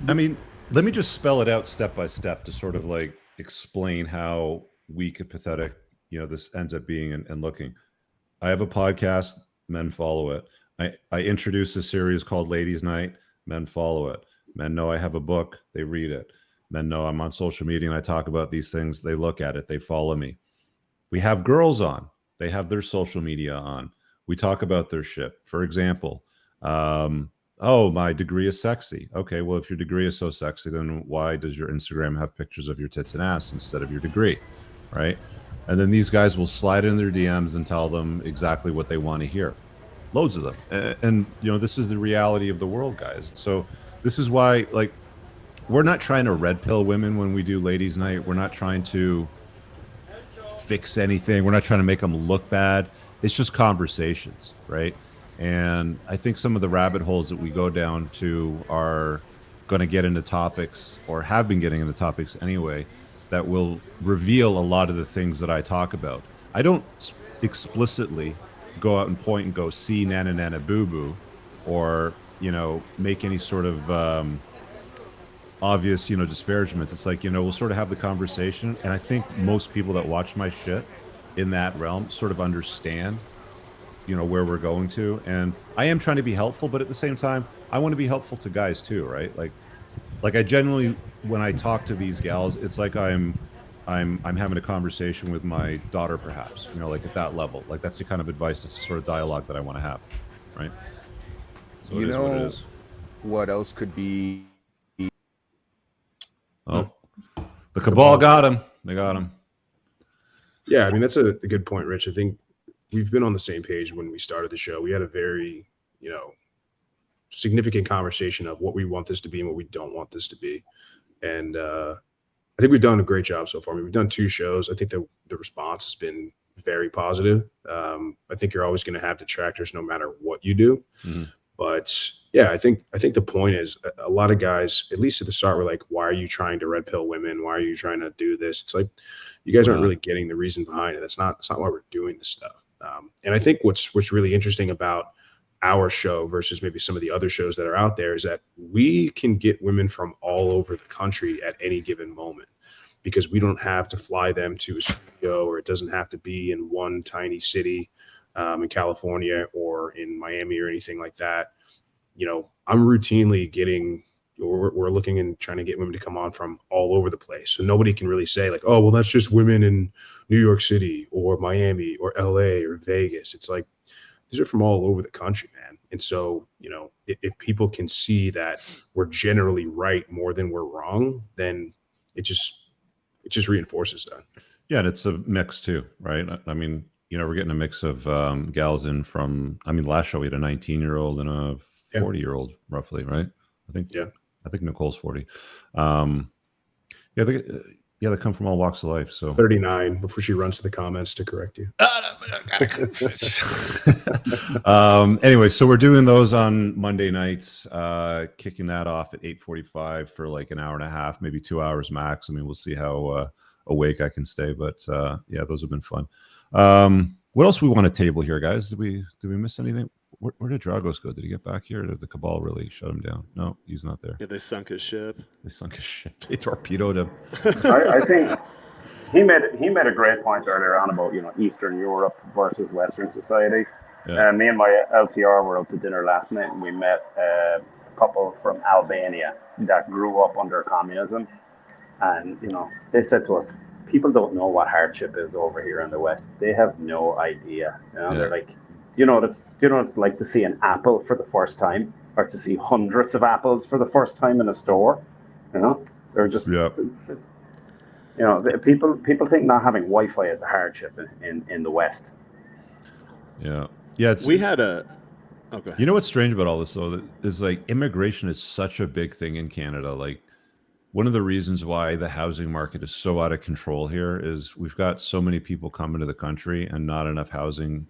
I mean, let me just spell it out step by step to sort of like explain how weak and pathetic, this ends up being and looking. I have a podcast, men follow it. I introduce a series called Ladies Night, men follow it. Men know I have a book, they read it. Men know I'm on social media and I talk about these things, they look at it, they follow me. We have girls on, they have their social media on. We talk about their shit. For example, oh, my degree is sexy. Okay, well, if your degree is so sexy, then why does your Instagram have pictures of your tits and ass instead of your degree, right? And then these guys will slide in their DMs and tell them exactly what they want to hear. Loads of them. And this is the reality of the world, guys. So this is why, like, we're not trying to red pill women when we do ladies' night. We're not trying to fix anything. We're not trying to make them look bad. It's just conversations, right? And I think some of the rabbit holes that we go down to are going to get into topics, or have been getting into topics anyway, that will reveal a lot of the things that I talk about. I don't explicitly go out and point and go, see nana nana boo boo, or make any sort of obvious disparagements. It's like, we'll sort of have the conversation, and I think most people that watch my shit in that realm sort of understand where we're going to. And I am trying to be helpful, but at the same time I want to be helpful to guys too, right? Like I generally, when I talk to these gals, it's like I'm having a conversation with my daughter, perhaps, like at that level. Like that's the kind of advice, that's the sort of dialogue that I want to have, right? So it is what it is. What else could be? Oh, the cabal got him. They got him. Yeah, I mean, that's a good point, Rich. I think we've been on the same page when we started the show. We had a very, significant conversation of what we want this to be and what we don't want this to be. And I think we've done a great job so far. I mean, we've done 2 shows. I think the response has been very positive. I think you're always going to have detractors no matter what you do. But yeah, I think the point is, a lot of guys, at least at the start, were like, why are you trying to red pill women? Why are you trying to do this? It's like, you guys aren't really getting the reason behind it. That's not why we're doing this stuff. And I think what's really interesting about our show versus maybe some of the other shows that are out there is that we can get women from all over the country at any given moment, because we don't have to fly them to a studio, or it doesn't have to be in one tiny city in California or in Miami or anything like that. I'm routinely getting, we're looking and trying to get women to come on from all over the place. So nobody can really say like, oh, well, that's just women in New York City or Miami or LA or Vegas. It's like, these are from all over the country, man. And so, if people can see that we're generally right more than we're wrong, then it just reinforces that. Yeah, and it's a mix too, right? I mean, we're getting a mix of gals in from, last show we had a 19-year-old and a 40-year-old roughly, right? I think Nicole's 40. They come from all walks of life. So 39 before she runs to the comments to correct you. Anyway, so we're doing those on Monday nights, kicking that off at 8:45 for like an hour and a half, maybe 2 hours max. We'll see how awake I can stay, but those have been fun. What else we want to table here, guys? Did we miss anything? Where did Dragos go? Did he get back here? Or did the cabal really shut him down? No, he's not there. Yeah, they sunk his ship. They torpedoed him. I think he made a great point earlier on about Eastern Europe versus Western society. Yeah. Me and my LTR were out to dinner last night, and we met a couple from Albania that grew up under communism, and they said to us, people don't know what hardship is over here in the West. They have no idea. They're like, it's like to see an apple for the first time, or to see hundreds of apples for the first time in a store. They're just, people think not having Wi-Fi is a hardship in the West. Yeah. We had a Okay. You know what's strange about all this though is like immigration is such a big thing in Canada. Like one of the reasons why the housing market is so out of control here is we've got so many people coming to the country and not enough housing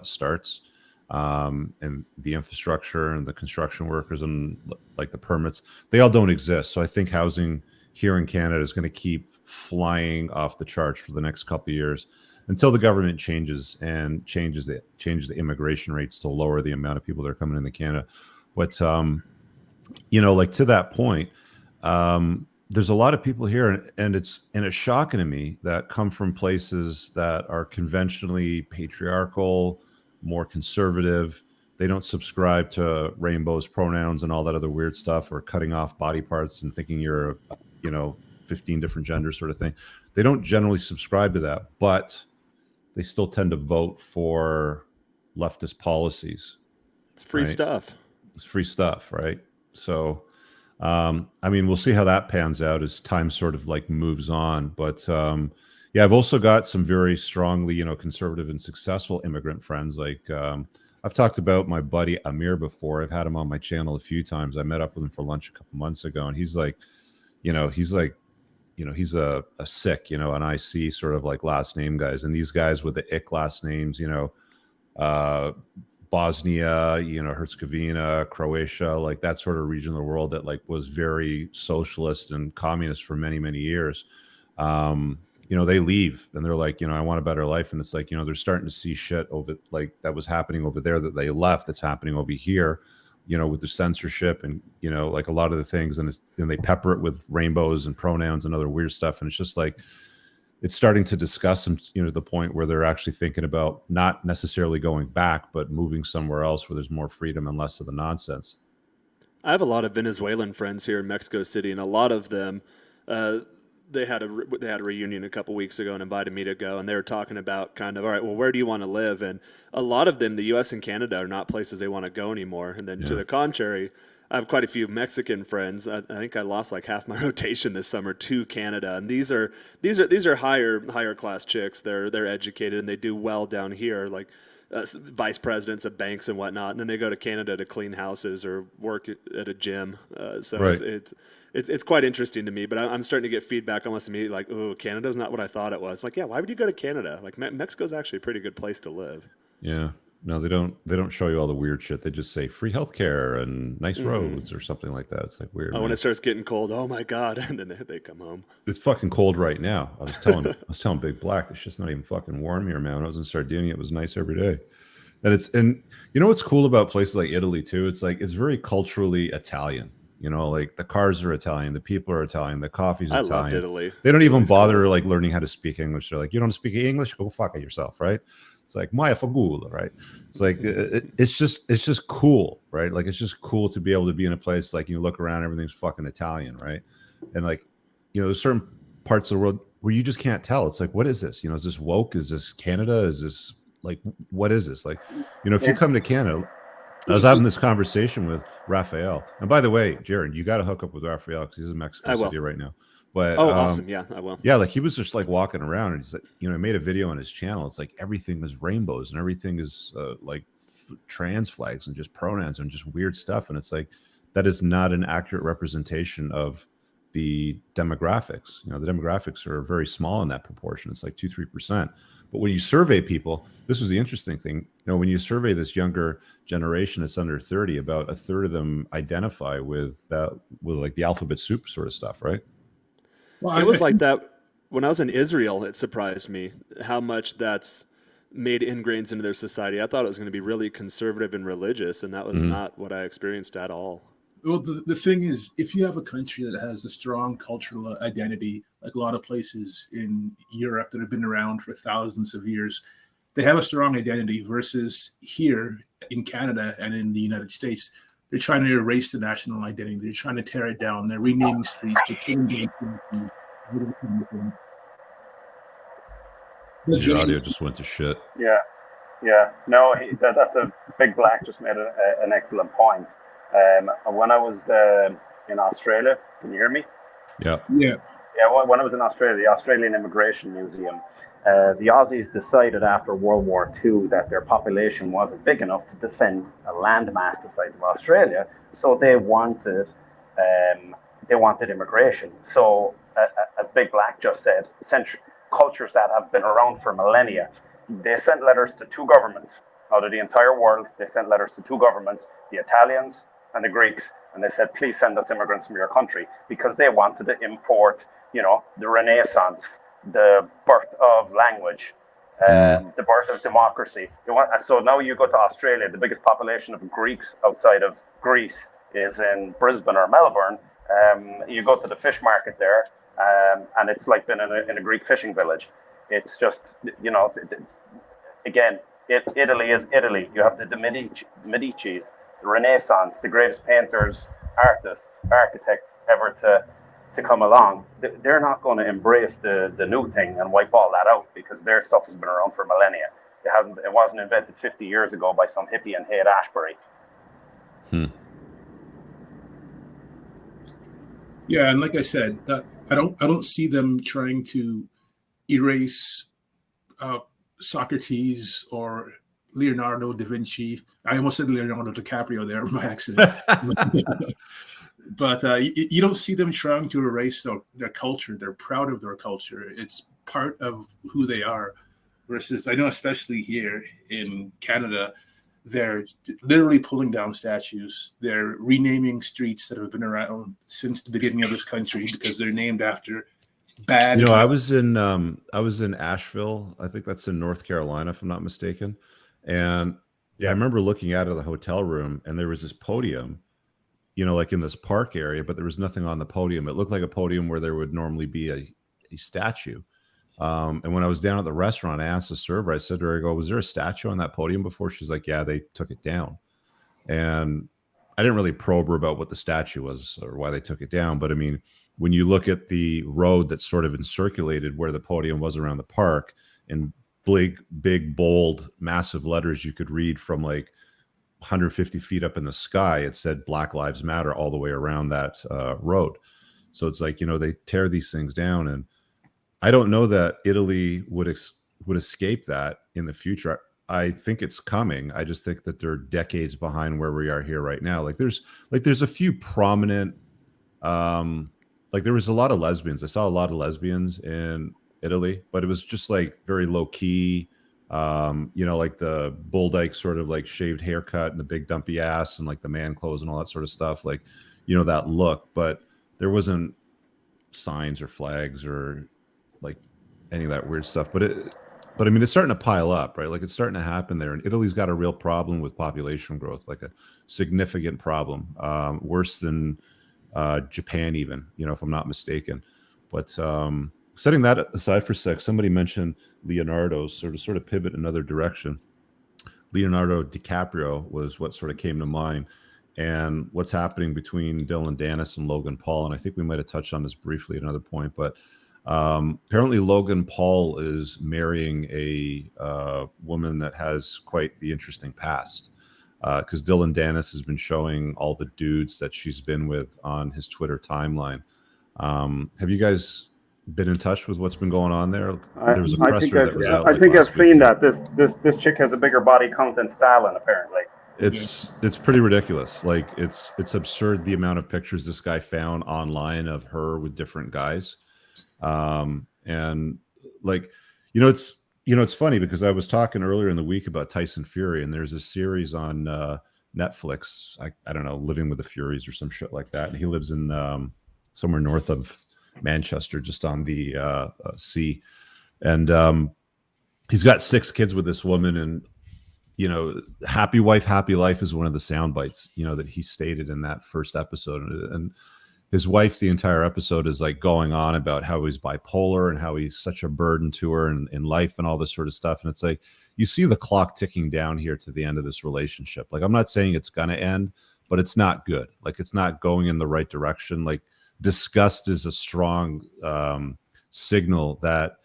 starts, and the infrastructure and the construction workers and like the permits, they all don't exist. So I think housing here in Canada is going to keep flying off the charts for the next couple of years until the government changes the immigration rates to lower the amount of people that are coming into Canada. But like to that point, there's a lot of people here, and it's shocking to me that come from places that are conventionally patriarchal, more conservative. They don't subscribe to rainbows, pronouns, and all that other weird stuff, or cutting off body parts and thinking you're, 15 different genders sort of thing. They don't generally subscribe to that, but they still tend to vote for leftist policies. It's free stuff. It's free stuff, right? So, we'll see how that pans out as time sort of like moves on. But I've also got some very strongly, conservative and successful immigrant friends. Like I've talked about my buddy Amir before. I've had him on my channel a few times. I met up with him for lunch a couple months ago, and he's a sick, an IC sort of like last name guys. And these guys with the ick last names, Bosnia, Herzegovina, Croatia, like that sort of region of the world that like was very socialist and communist for many, many years. They leave and they're like, I want a better life. And it's like, they're starting to see shit over like that was happening over there that they left, that's happening over here, with the censorship and, like a lot of the things. And they pepper it with rainbows and pronouns and other weird stuff. And it's just like, it's starting to discuss them, to the point where they're actually thinking about not necessarily going back, but moving somewhere else where there's more freedom and less of the nonsense. I have a lot of Venezuelan friends here in Mexico City, and a lot of them, they had a reunion a couple weeks ago and invited me to go, and they were talking about kind of, all right, well, where do you want to live? And a lot of them, the U.S. and Canada are not places they want to go anymore. And then to the contrary, I have quite a few Mexican friends. I think I lost like half my rotation this summer to Canada, and these are higher class chicks. They're educated and they do well down here, like vice presidents of banks and whatnot. And then they go to Canada to clean houses or work at a gym. Right. It's quite interesting to me. But I'm starting to get feedback almost immediately, like, oh, Canada's not what I thought it was. Like, yeah, why would you go to Canada? Like Mexico's actually a pretty good place to live. Yeah. No, they don't show you all the weird shit. They just say free healthcare and nice roads or something like that. It's like weird. Oh, when it starts getting cold, oh my God. And then they come home. It's fucking cold right now. I was telling Big Black, it's just not even fucking warm here, man. When I was in Sardinia, it was nice every day. And what's cool about places like Italy too? It's like, it's very culturally Italian. Like the cars are Italian, the people are Italian, the coffee's Italian. I loved Italy. They don't even bother like learning how to speak English. They're like, you don't speak English? Go fuck it yourself, right? It's like Maya Fagula, right? It's like it's just cool, right? Like it's just cool to be able to be in a place like you look around, everything's fucking Italian, right? And like, there's certain parts of the world where you just can't tell. It's like, what is this? Is this woke? Is this Canada? Is this like, what is this? Like, if you come to Canada, I was having this conversation with Raphael. And by the way, Jared, you got to hook up with Raphael because he's in Mexico City right now. But awesome. Yeah, I will. Yeah, like he was just like walking around and he's like, he made a video on his channel. It's like everything is rainbows and everything is like trans flags and just pronouns and just weird stuff. And it's like, that is not an accurate representation of the demographics. The demographics are very small in that proportion. It's like 2-3%. But when you survey people, this was the interesting thing. When you survey this younger generation that's under 30, about a third of them identify with like the alphabet soup sort of stuff, right? Well, it was like that when I was in Israel. It surprised me how much that's made ingrained into their society. I thought it was going to be really conservative and religious, and that was not what I experienced at all. Well, the thing is, if you have a country that has a strong cultural identity, like a lot of places in Europe that have been around for thousands of years, they have a strong identity versus here in Canada and in the United States. They're trying to erase the national identity. They're trying to tear it down. They're renaming streets. Your audio just went to shit. Yeah. No, that's a Big Black just made an excellent point. When I was in Australia, can you hear me? Yeah. When I was in Australia, the Australian Immigration Museum, The Aussies decided after World War II that their population wasn't big enough to defend a landmass the size of Australia, so they wanted immigration. So, as Big Black just said, cultures that have been around for millennia, they sent letters to two governments out of the entire world. They sent letters to two governments, the Italians and the Greeks, and they said, please send us immigrants from your country, because they wanted to import, the Renaissance, the birth of language, the birth of democracy. So now you go to Australia, the biggest population of Greeks outside of Greece is in Brisbane or Melbourne. You go to the fish market there, and it's like being in a Greek fishing village. It's just, again, Italy is Italy. You have the Medicis, the Renaissance, the greatest painters, artists, architects ever to come along. They're not going to embrace the new thing and wipe all that out, because their stuff has been around for millennia. It wasn't invented 50 years ago by some hippie in Haight-Ashbury. Yeah, and like I said, I don't see them trying to erase Socrates or Leonardo da Vinci. I almost said Leonardo DiCaprio there by accident. But you don't see them trying to erase their culture. They're proud of their culture. It's part of who they are. Versus, I know especially here in Canada, they're literally pulling down statues. They're renaming streets that have been around since the beginning of this country because they're named after bad. I was in Asheville. I think that's in North Carolina, if I'm not mistaken. And I remember looking out of the hotel room, and there was this podium, like in this park area, but there was nothing on the podium. It looked like a podium where there would normally be a statue. And when I was down at the restaurant, I asked the server, I said to her, was there a statue on that podium before? She's like, yeah, they took it down. And I didn't really probe her about what the statue was or why they took it down. But I mean, when you look at the road that's sort of encirculated where the podium was around the park, in big, bold, massive letters, you could read from like 150 feet up in the sky, it said Black Lives Matter all the way around that road. So it's like, they tear these things down. And I don't know that Italy would escape that in the future. I think it's coming. I just think that they're decades behind where we are here right now. There's a few prominent, there was a lot of lesbians. I saw a lot of lesbians in Italy, but it was just like very low key, like the bull dyke sort of like shaved haircut and the big dumpy ass and like the man clothes and all that sort of stuff. That look, but there wasn't signs or flags or like any of that weird stuff. But I mean, it's starting to pile up, right? Like it's starting to happen there. And Italy's got a real problem with population growth, like a significant problem, worse than Japan even, if I'm not mistaken. But setting that aside for a sec, somebody mentioned Leonardo, sort of pivot another direction. Leonardo DiCaprio was what sort of came to mind, and what's happening between Dylan Dennis and Logan Paul. And I think we might have touched on this briefly at another point, but apparently Logan Paul is marrying a woman that has quite the interesting past, because Dylan Dennis has been showing all the dudes that she's been with on his Twitter timeline. Have you guys been in touch with what's been going on there? There was a presser that was out. I think I've seen that. This chick has a bigger body count than Stalin, apparently. It's pretty ridiculous. Like it's absurd the amount of pictures this guy found online of her with different guys. And like, it's funny because I was talking earlier in the week about Tyson Fury, and there's a series on Netflix. I don't know, Living with the Furies or some shit like that. And he lives in somewhere north of Manchester, just on the sea. And he's got 6 kids with this woman, and happy wife, happy life is one of the sound bites, that he stated in that first episode. And his wife, the entire episode, is like going on about how he's bipolar and how he's such a burden to her in life and all this sort of stuff. And it's like, you see the clock ticking down here to the end of this relationship. Like, I'm not saying it's going to end, but it's not good. Like, it's not going in the right direction. Like, disgust is a strong signal that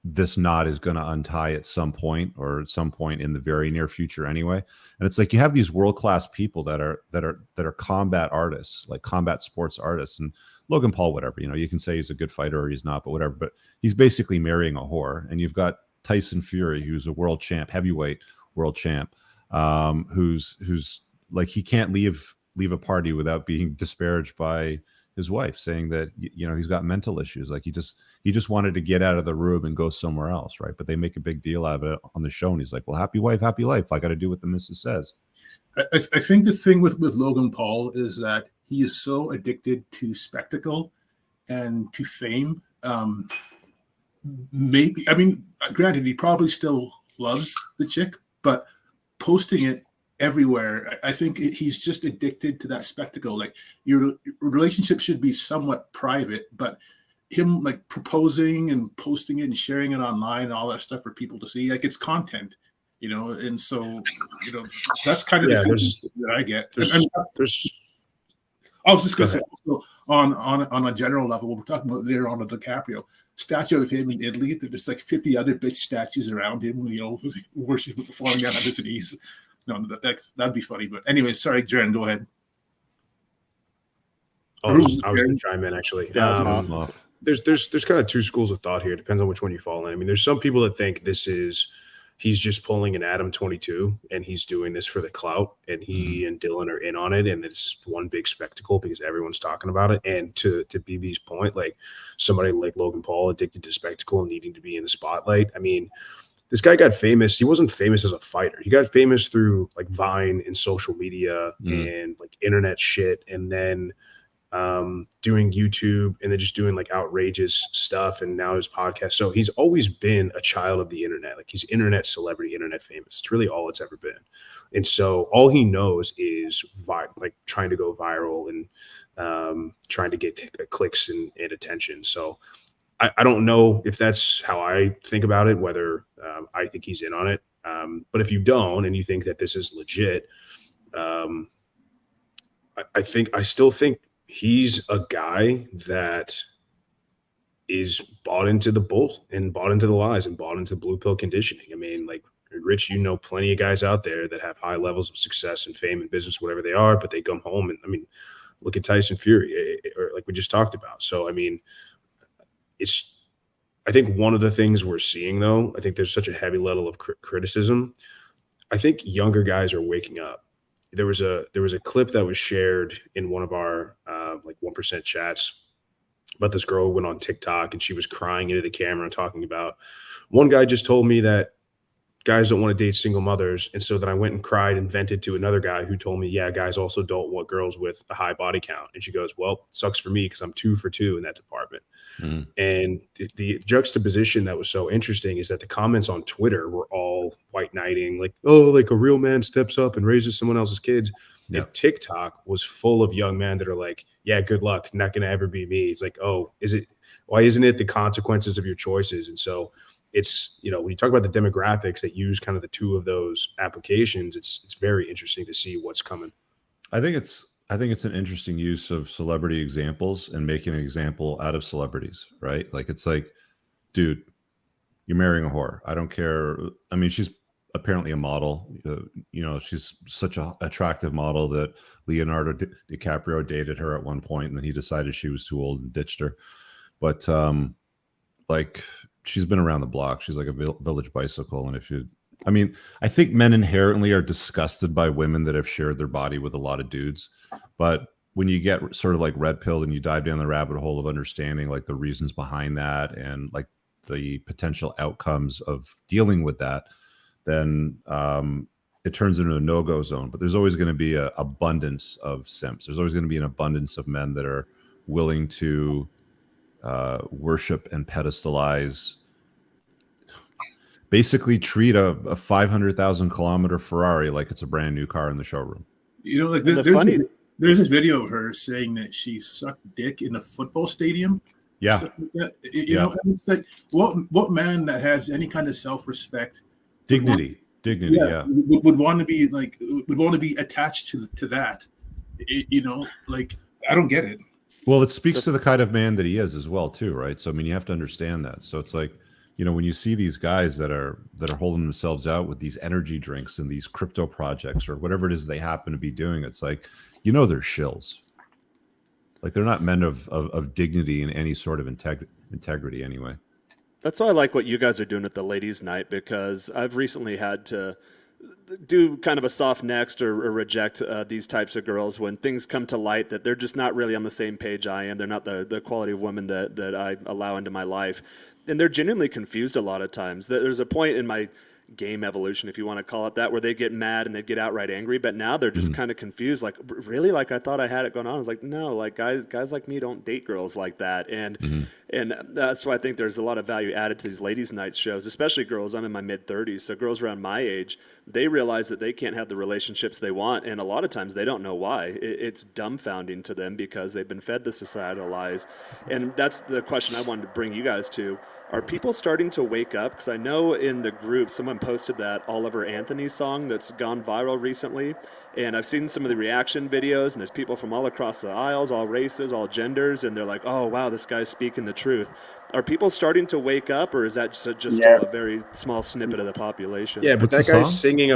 this knot is going to untie at some point, or at some point in the very near future anyway. And it's like you have these world-class people that are combat artists, like combat sports artists. And Logan Paul, whatever, you can say he's a good fighter or he's not, but whatever. But he's basically marrying a whore. And you've got Tyson Fury, who's a world champ, heavyweight world champ, who's like, he can't leave a party without being disparaged by his wife, saying that he's got mental issues. Like he just wanted to get out of the room and go somewhere else, right? But they make a big deal out of it on the show, and he's like, "Well, happy wife, happy life. I got to do what the missus says." I think the thing with Logan Paul is that he is so addicted to spectacle and to fame. Granted, he probably still loves the chick, but posting it everywhere, I think he's just addicted to that spectacle. Like, your relationship should be somewhat private, but him like proposing and posting it and sharing it online and all that stuff for people to see, like, it's content, and so that's kind of the feeling that I get. I was just gonna say, also, on a general level, we're talking about Leonardo DiCaprio, statue of him in Italy. There's just like 50 other bitch statues around him, worshiping, falling down on his knees. No, that'd be funny. But anyway, sorry, Jaron, go ahead. I was going to chime in, actually. There's kind of two schools of thought here. Depends on which one you fall in. I mean, there's some people that think he's just pulling an Adam 22 and he's doing this for the clout, and he and Dylan are in on it, and it's one big spectacle because everyone's talking about it. And to BB's point, like, somebody like Logan Paul, addicted to spectacle and needing to be in the spotlight. I mean, this guy got famous. He wasn't famous as a fighter. He got famous through like Vine and social media and like internet shit, and then doing YouTube, and then just doing like outrageous stuff, and now his podcast. So he's always been a child of the internet. Like, he's internet celebrity, internet famous. It's really all it's ever been. And so all he knows is like trying to go viral and trying to get clicks and attention. So I don't know if that's how I think about it, whether I think he's in on it. But if you don't, and you think that this is legit, I still think he's a guy that is bought into the bull and bought into the lies and bought into blue pill conditioning. I mean, like, Rich, plenty of guys out there that have high levels of success and fame and business, whatever they are, but they come home and, I mean, look at Tyson Fury, or like we just talked about. So, I mean, I think one of the things we're seeing, though, I think there's such a heavy level of criticism. I think younger guys are waking up. There was a clip that was shared in one of our like 1% chats about this girl who went on TikTok, and she was crying into the camera talking about, one guy just told me that guys don't want to date single mothers. And so then I went and cried and vented to another guy who told me, yeah, guys also don't want girls with a high body count. And she goes, well, sucks for me because I'm 2 for 2 in that department. And the juxtaposition that was so interesting is that the comments on Twitter were all white knighting, like, oh, like a real man steps up and raises someone else's kids. Yeah. And TikTok was full of young men that are like, yeah, good luck. Not going to ever be me. It's like, oh, why isn't it the consequences of your choices? And so it's, when you talk about the demographics that use kind of the two of those applications, it's very interesting to see what's coming. I think it's an interesting use of celebrity examples and making an example out of celebrities, right? Like, it's like, dude, you're marrying a whore. I don't care. I mean, she's apparently a model. She's such an attractive model that Leonardo DiCaprio dated her at one point, and then he decided she was too old and ditched her. But like, she's been around the block. She's like a village bicycle. And I think men inherently are disgusted by women that have shared their body with a lot of dudes. But when you get sort of like red pilled and you dive down the rabbit hole of understanding like the reasons behind that and like the potential outcomes of dealing with that, then it turns into a no-go zone. But there's always going to be an abundance of simps. There's always going to be an abundance of men that are willing to worship and pedestalize, basically treat a 500,000 kilometer Ferrari like it's a brand new car in the showroom. Like there's this video of her saying that she sucked dick in a football stadium. Yeah. Like and it's like, what man that has any kind of self-respect, dignity, would want to be attached to that. Like, I don't get it. Well, it speaks to the kind of man that he is as well, too, right? So I mean, you have to understand that. So it's like, you know, when you see these guys that are holding themselves out with these energy drinks and these crypto projects or whatever it is they happen to be doing, it's like, you know, they're shills. Like they're not men of dignity in any sort of integrity anyway. That's why I like what you guys are doing at the ladies' night, because I've recently had to do kind of a soft next or reject these types of girls when things come to light that they're just not really on the same page I am. They're not the quality of women that I allow into my life. And they're genuinely confused a lot of times. There's a point in my game evolution, if you want to call it that, where they get mad and they get outright angry, but now they're just kind of confused, like, really? Like, I thought I had it going on. I was like, no, like guys like me don't date girls like that. And that's why I think there's a lot of value added to these ladies' night shows, especially girls. I'm in my mid-30s, so girls around my age, they realize that they can't have the relationships they want, and a lot of times they don't know why. It's dumbfounding to them because they've been fed the societal lies. And that's the question I wanted to bring you guys to. Are people starting to wake up? Because I know in the group, someone posted that Oliver Anthony song that's gone viral recently. And I've seen some of the reaction videos, and there's people from all across the aisles, all races, all genders, and they're like, oh, wow, this guy's speaking the truth. Are people starting to wake up, or is that just a very small snippet of the population? Yeah, but that guy's singing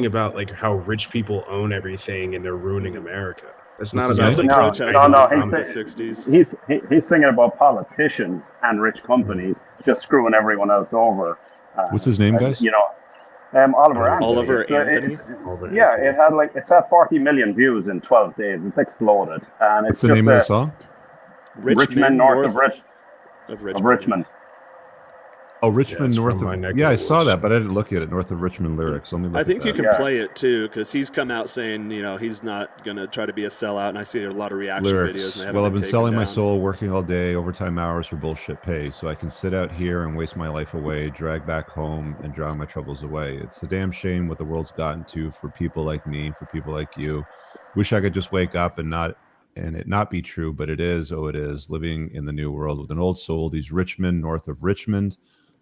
about like how rich people own everything and they're ruining America. That's not about the 60s. He's singing about politicians and rich companies just screwing everyone else over. What's his name, guys? You know, Oliver Anthony. Oliver Anthony. It's had 40 million views in 12 days. It's exploded, and it's What's the name of the song? Rich Men North of Richmond. Oh, Richmond, north of... Yeah, I saw that, but I didn't look at it. North of Richmond lyrics. Let me look I think at you that. can play it, too, because he's come out saying, you know, he's not going to try to be a sellout, and I see a lot of reaction videos. And well, I've been selling my soul, working all day, overtime hours for bullshit pay, so I can sit out here and waste my life away, drag back home, and drown my troubles away. It's a damn shame what the world's gotten to for people like me, for people like you. Wish I could just wake up and it not be true, but it is. Oh, it is. Living in the new world with an old soul. These rich men north of Richmond,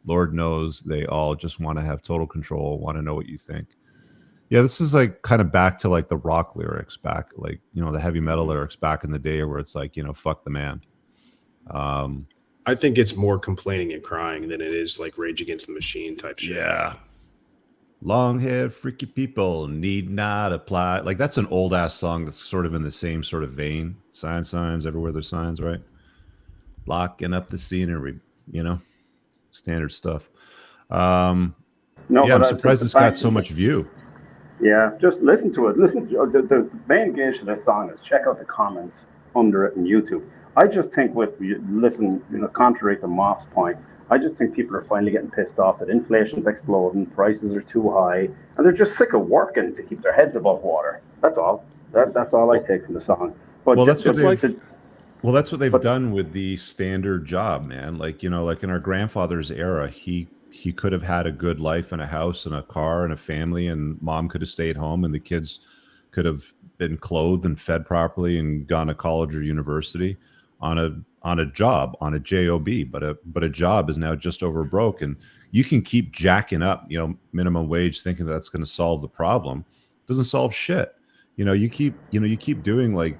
Lord knows they all just want to have total control, want to know what you think. Yeah, this is like kind of back to like the rock lyrics, back like, you know, the heavy metal lyrics back in the day where it's like, you know, fuck the man. I think it's more complaining and crying than it is like Rage Against the Machine type shit. Yeah. Long-haired freaky people need not apply. Like that's an old ass song that's sort of in the same sort of vein. Signs everywhere there's signs, right? Locking up the scenery, you know, standard stuff. I'm surprised it's got so much view. Yeah, just listen to it. The main gauge of this song is check out the comments under it on YouTube. I just think contrary to Moff's point, I just think people are finally getting pissed off that inflation's exploding, prices are too high, and they're just sick of working to keep their heads above water. That's all. That's all I take from the song. But that's what they've done with the standard job, man. Like, you know, like in our grandfather's era, he could have had a good life and a house and a car and a family, and mom could have stayed home and the kids could have been clothed and fed properly and gone to college or university on a job, on a job, but a job is now just over broke, and you can keep jacking up, you know, minimum wage, thinking that's going to solve the problem. It doesn't solve shit. You know, you keep doing like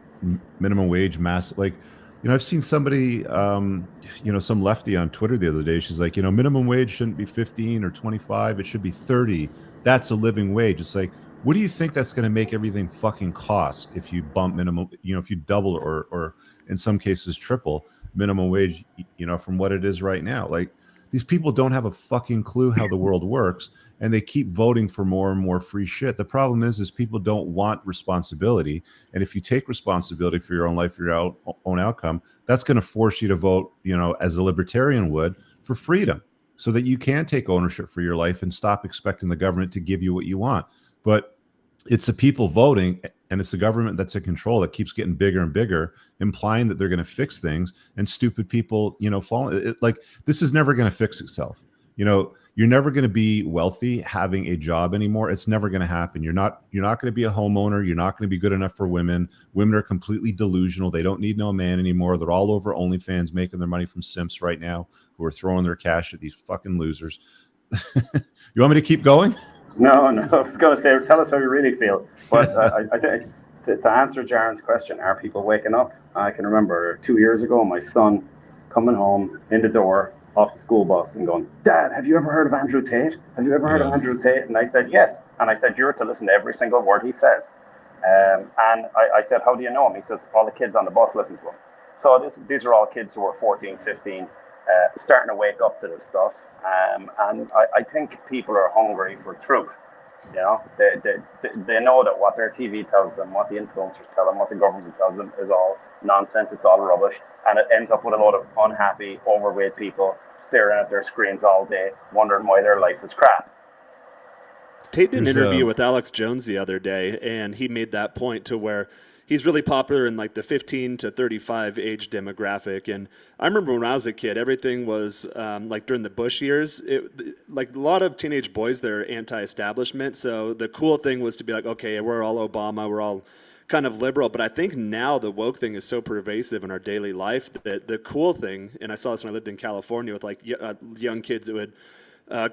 minimum wage like, you know, I've seen somebody, you know, some lefty on Twitter the other day. She's like, you know, minimum wage shouldn't be 15 or 25. It should be 30. That's a living wage. It's like, what do you think that's going to make everything fucking cost if you bump minimum, you know, if you double or in some cases triple minimum wage, you know, from what it is right now? Like, these people don't have a fucking clue how the world works, and they keep voting for more and more free shit. The problem is people don't want responsibility. And if you take responsibility for your own life, for your own outcome, that's going to force you to vote, you know, as a libertarian would, for freedom, so that you can take ownership for your life and stop expecting the government to give you what you want. But it's the people voting, and it's the government that's in control that keeps getting bigger and bigger, implying that they're going to fix things, and stupid people, you know, falling. Like, this is never going to fix itself. You know, you're never going to be wealthy having a job anymore. It's never going to happen. You're not going to be a homeowner. You're not going to be good enough for women. Women are completely delusional. They don't need no man anymore. They're all over OnlyFans making their money from simps right now, who are throwing their cash at these fucking losers. You want me to keep going? No. I was going to say, tell us how you really feel. But I think to answer Jaron's question, are people waking up? I can remember 2 years ago, my son coming home in the door off the school bus and going, "Dad, have you ever heard of Andrew Tate? Have you ever heard of Andrew Tate?" And I said, "Yes." And I said, "You're to listen to every single word he says." And I said, "How do you know him?" He says, "All the kids on the bus listen to him." So these are all kids who are 14, 15, starting to wake up to this stuff. And I think people are hungry for truth. You know, they know that what their TV tells them, what the influencers tell them, what the government tells them is all nonsense. It's all rubbish. And it ends up with a lot of unhappy, overweight people staring at their screens all day, wondering why their life is crap. Tate did an interview with Alex Jones the other day, and he made that point to where he's really popular in like the 15 to 35 age demographic. And I remember when I was a kid, everything was like during the Bush years, like a lot of teenage boys, they're anti-establishment. So the cool thing was to be like, okay, we're all Obama, we're all kind of liberal. But I think now the woke thing is so pervasive in our daily life that the cool thing, and I saw this when I lived in California with like young kids that would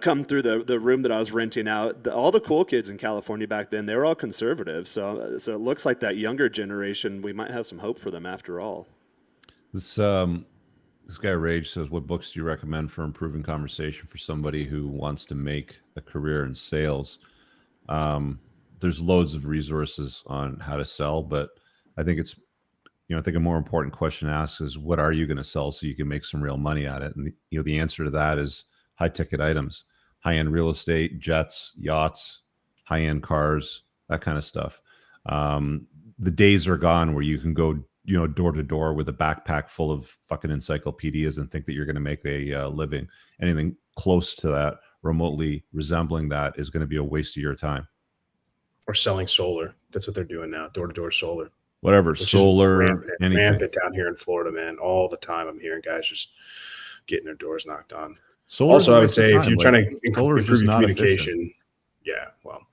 come through the room that I was renting out. All the cool kids in California back then, they were all conservative. So it looks like that younger generation, we might have some hope for them after all. This guy Rage says, "What books do you recommend for improving conversation for somebody who wants to make a career in sales?" There's loads of resources on how to sell, but I think it's, I think a more important question to ask is, what are you going to sell so you can make some real money at it? And the answer to that is high ticket items, high-end real estate, jets, yachts, high-end cars, that kind of stuff. The days are gone where you can go, door to door with a backpack full of fucking encyclopedias and think that you're going to make a living. Anything close to that, remotely resembling that, is going to be a waste of your time. Or selling solar. That's what they're doing now. Door to door solar. Whatever, solar, anything. Rampant down here in Florida, man. All the time I'm hearing guys just getting their doors knocked on. Solar also, I would say if you're trying to improve your communication, efficient. Yeah, well,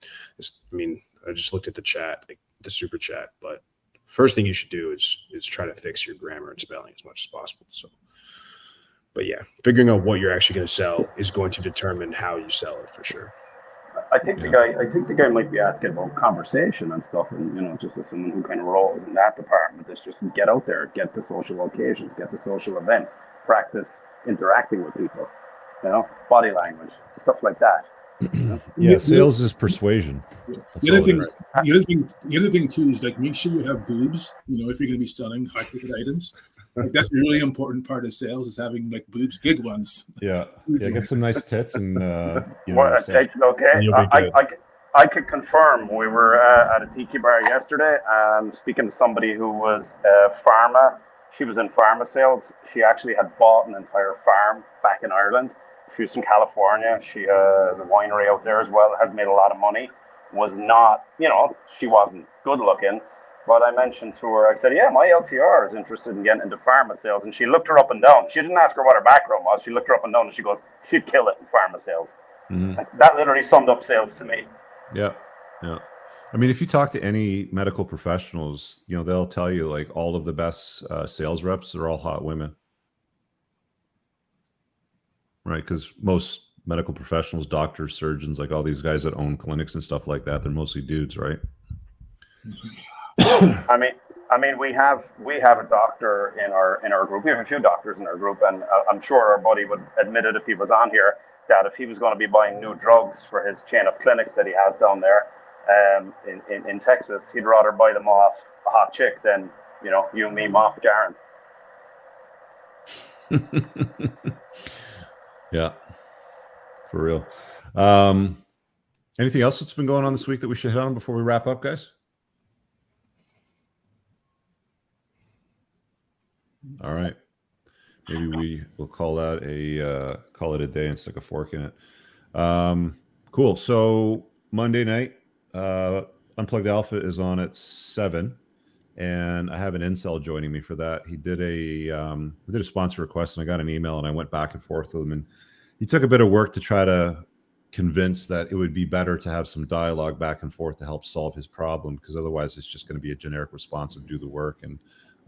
I just looked at the chat, like the super chat, but first thing you should do is try to fix your grammar and spelling as much as possible. So, but yeah, figuring out what you're actually going to sell is going to determine how you sell it for sure. I think the guy might be asking about conversation and stuff, and just as someone who kind of rolls in that department, is just get out there, get the social occasions, get the social events, practice interacting with people, body language, stuff like that. Yeah, sales is persuasion. The other thing too is like, make sure you have boobs. If you're going to be selling high ticket items, like that's a really important part of sales, is having like boobs, big ones. Yeah, get some nice tits and okay. I could confirm. We were at a tiki bar yesterday, speaking to somebody who was pharma. She was in pharma sales. She actually had bought an entire farm back in Ireland. She was from California. She has a winery out there as well, has made a lot of money. Was not, she wasn't good looking. But I mentioned to her, I said, yeah, my LTR is interested in getting into pharma sales. And she looked her up and down. She didn't ask her what her background was. She looked her up and down and she goes, she'd kill it in pharma sales. Mm-hmm. That literally summed up sales to me. Yeah. I mean, if you talk to any medical professionals, they'll tell you like all of the best sales reps are all hot women. Right, because most medical professionals, doctors, surgeons, like all these guys that own clinics and stuff like that, they're mostly dudes, right? I mean, we have a doctor in our group. We have a few doctors in our group, and I'm sure our buddy would admit it if he was on here, that if he was going to be buying new drugs for his chain of clinics that he has down there in Texas, he'd rather buy them off a hot chick than you and me off Darren. Yeah, for real. Anything else that's been going on this week that we should hit on before we wrap up, guys? All right. Maybe we will call it a day and stick a fork in it. Cool. So Monday night, Unplugged Alpha is on at 7, and I have an incel joining me for that. He did a sponsor request, and I got an email, and I went back and forth with him, and he took a bit of work to try to convince that it would be better to have some dialogue back and forth to help solve his problem, because otherwise it's just going to be a generic response of do the work, and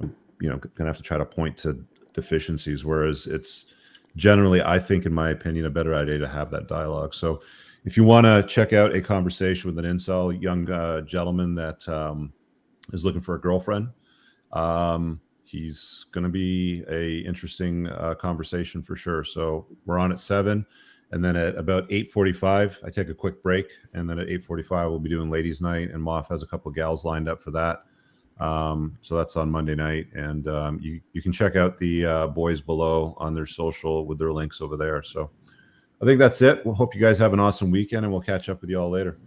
I'm going to have to try to point to deficiencies, whereas it's generally, I think, in my opinion, a better idea to have that dialogue. So if you want to check out a conversation with an incel young gentleman that is looking for a girlfriend. He's going to be a interesting conversation for sure. So we're on at 7, and then at about 8:45, I take a quick break, and then at 8:45 we'll be doing ladies' night, and Moff has a couple of gals lined up for that. So that's on Monday night, and you can check out the boys below on their social with their links over there. So I think that's it. We'll hope you guys have an awesome weekend, and we'll catch up with you all later.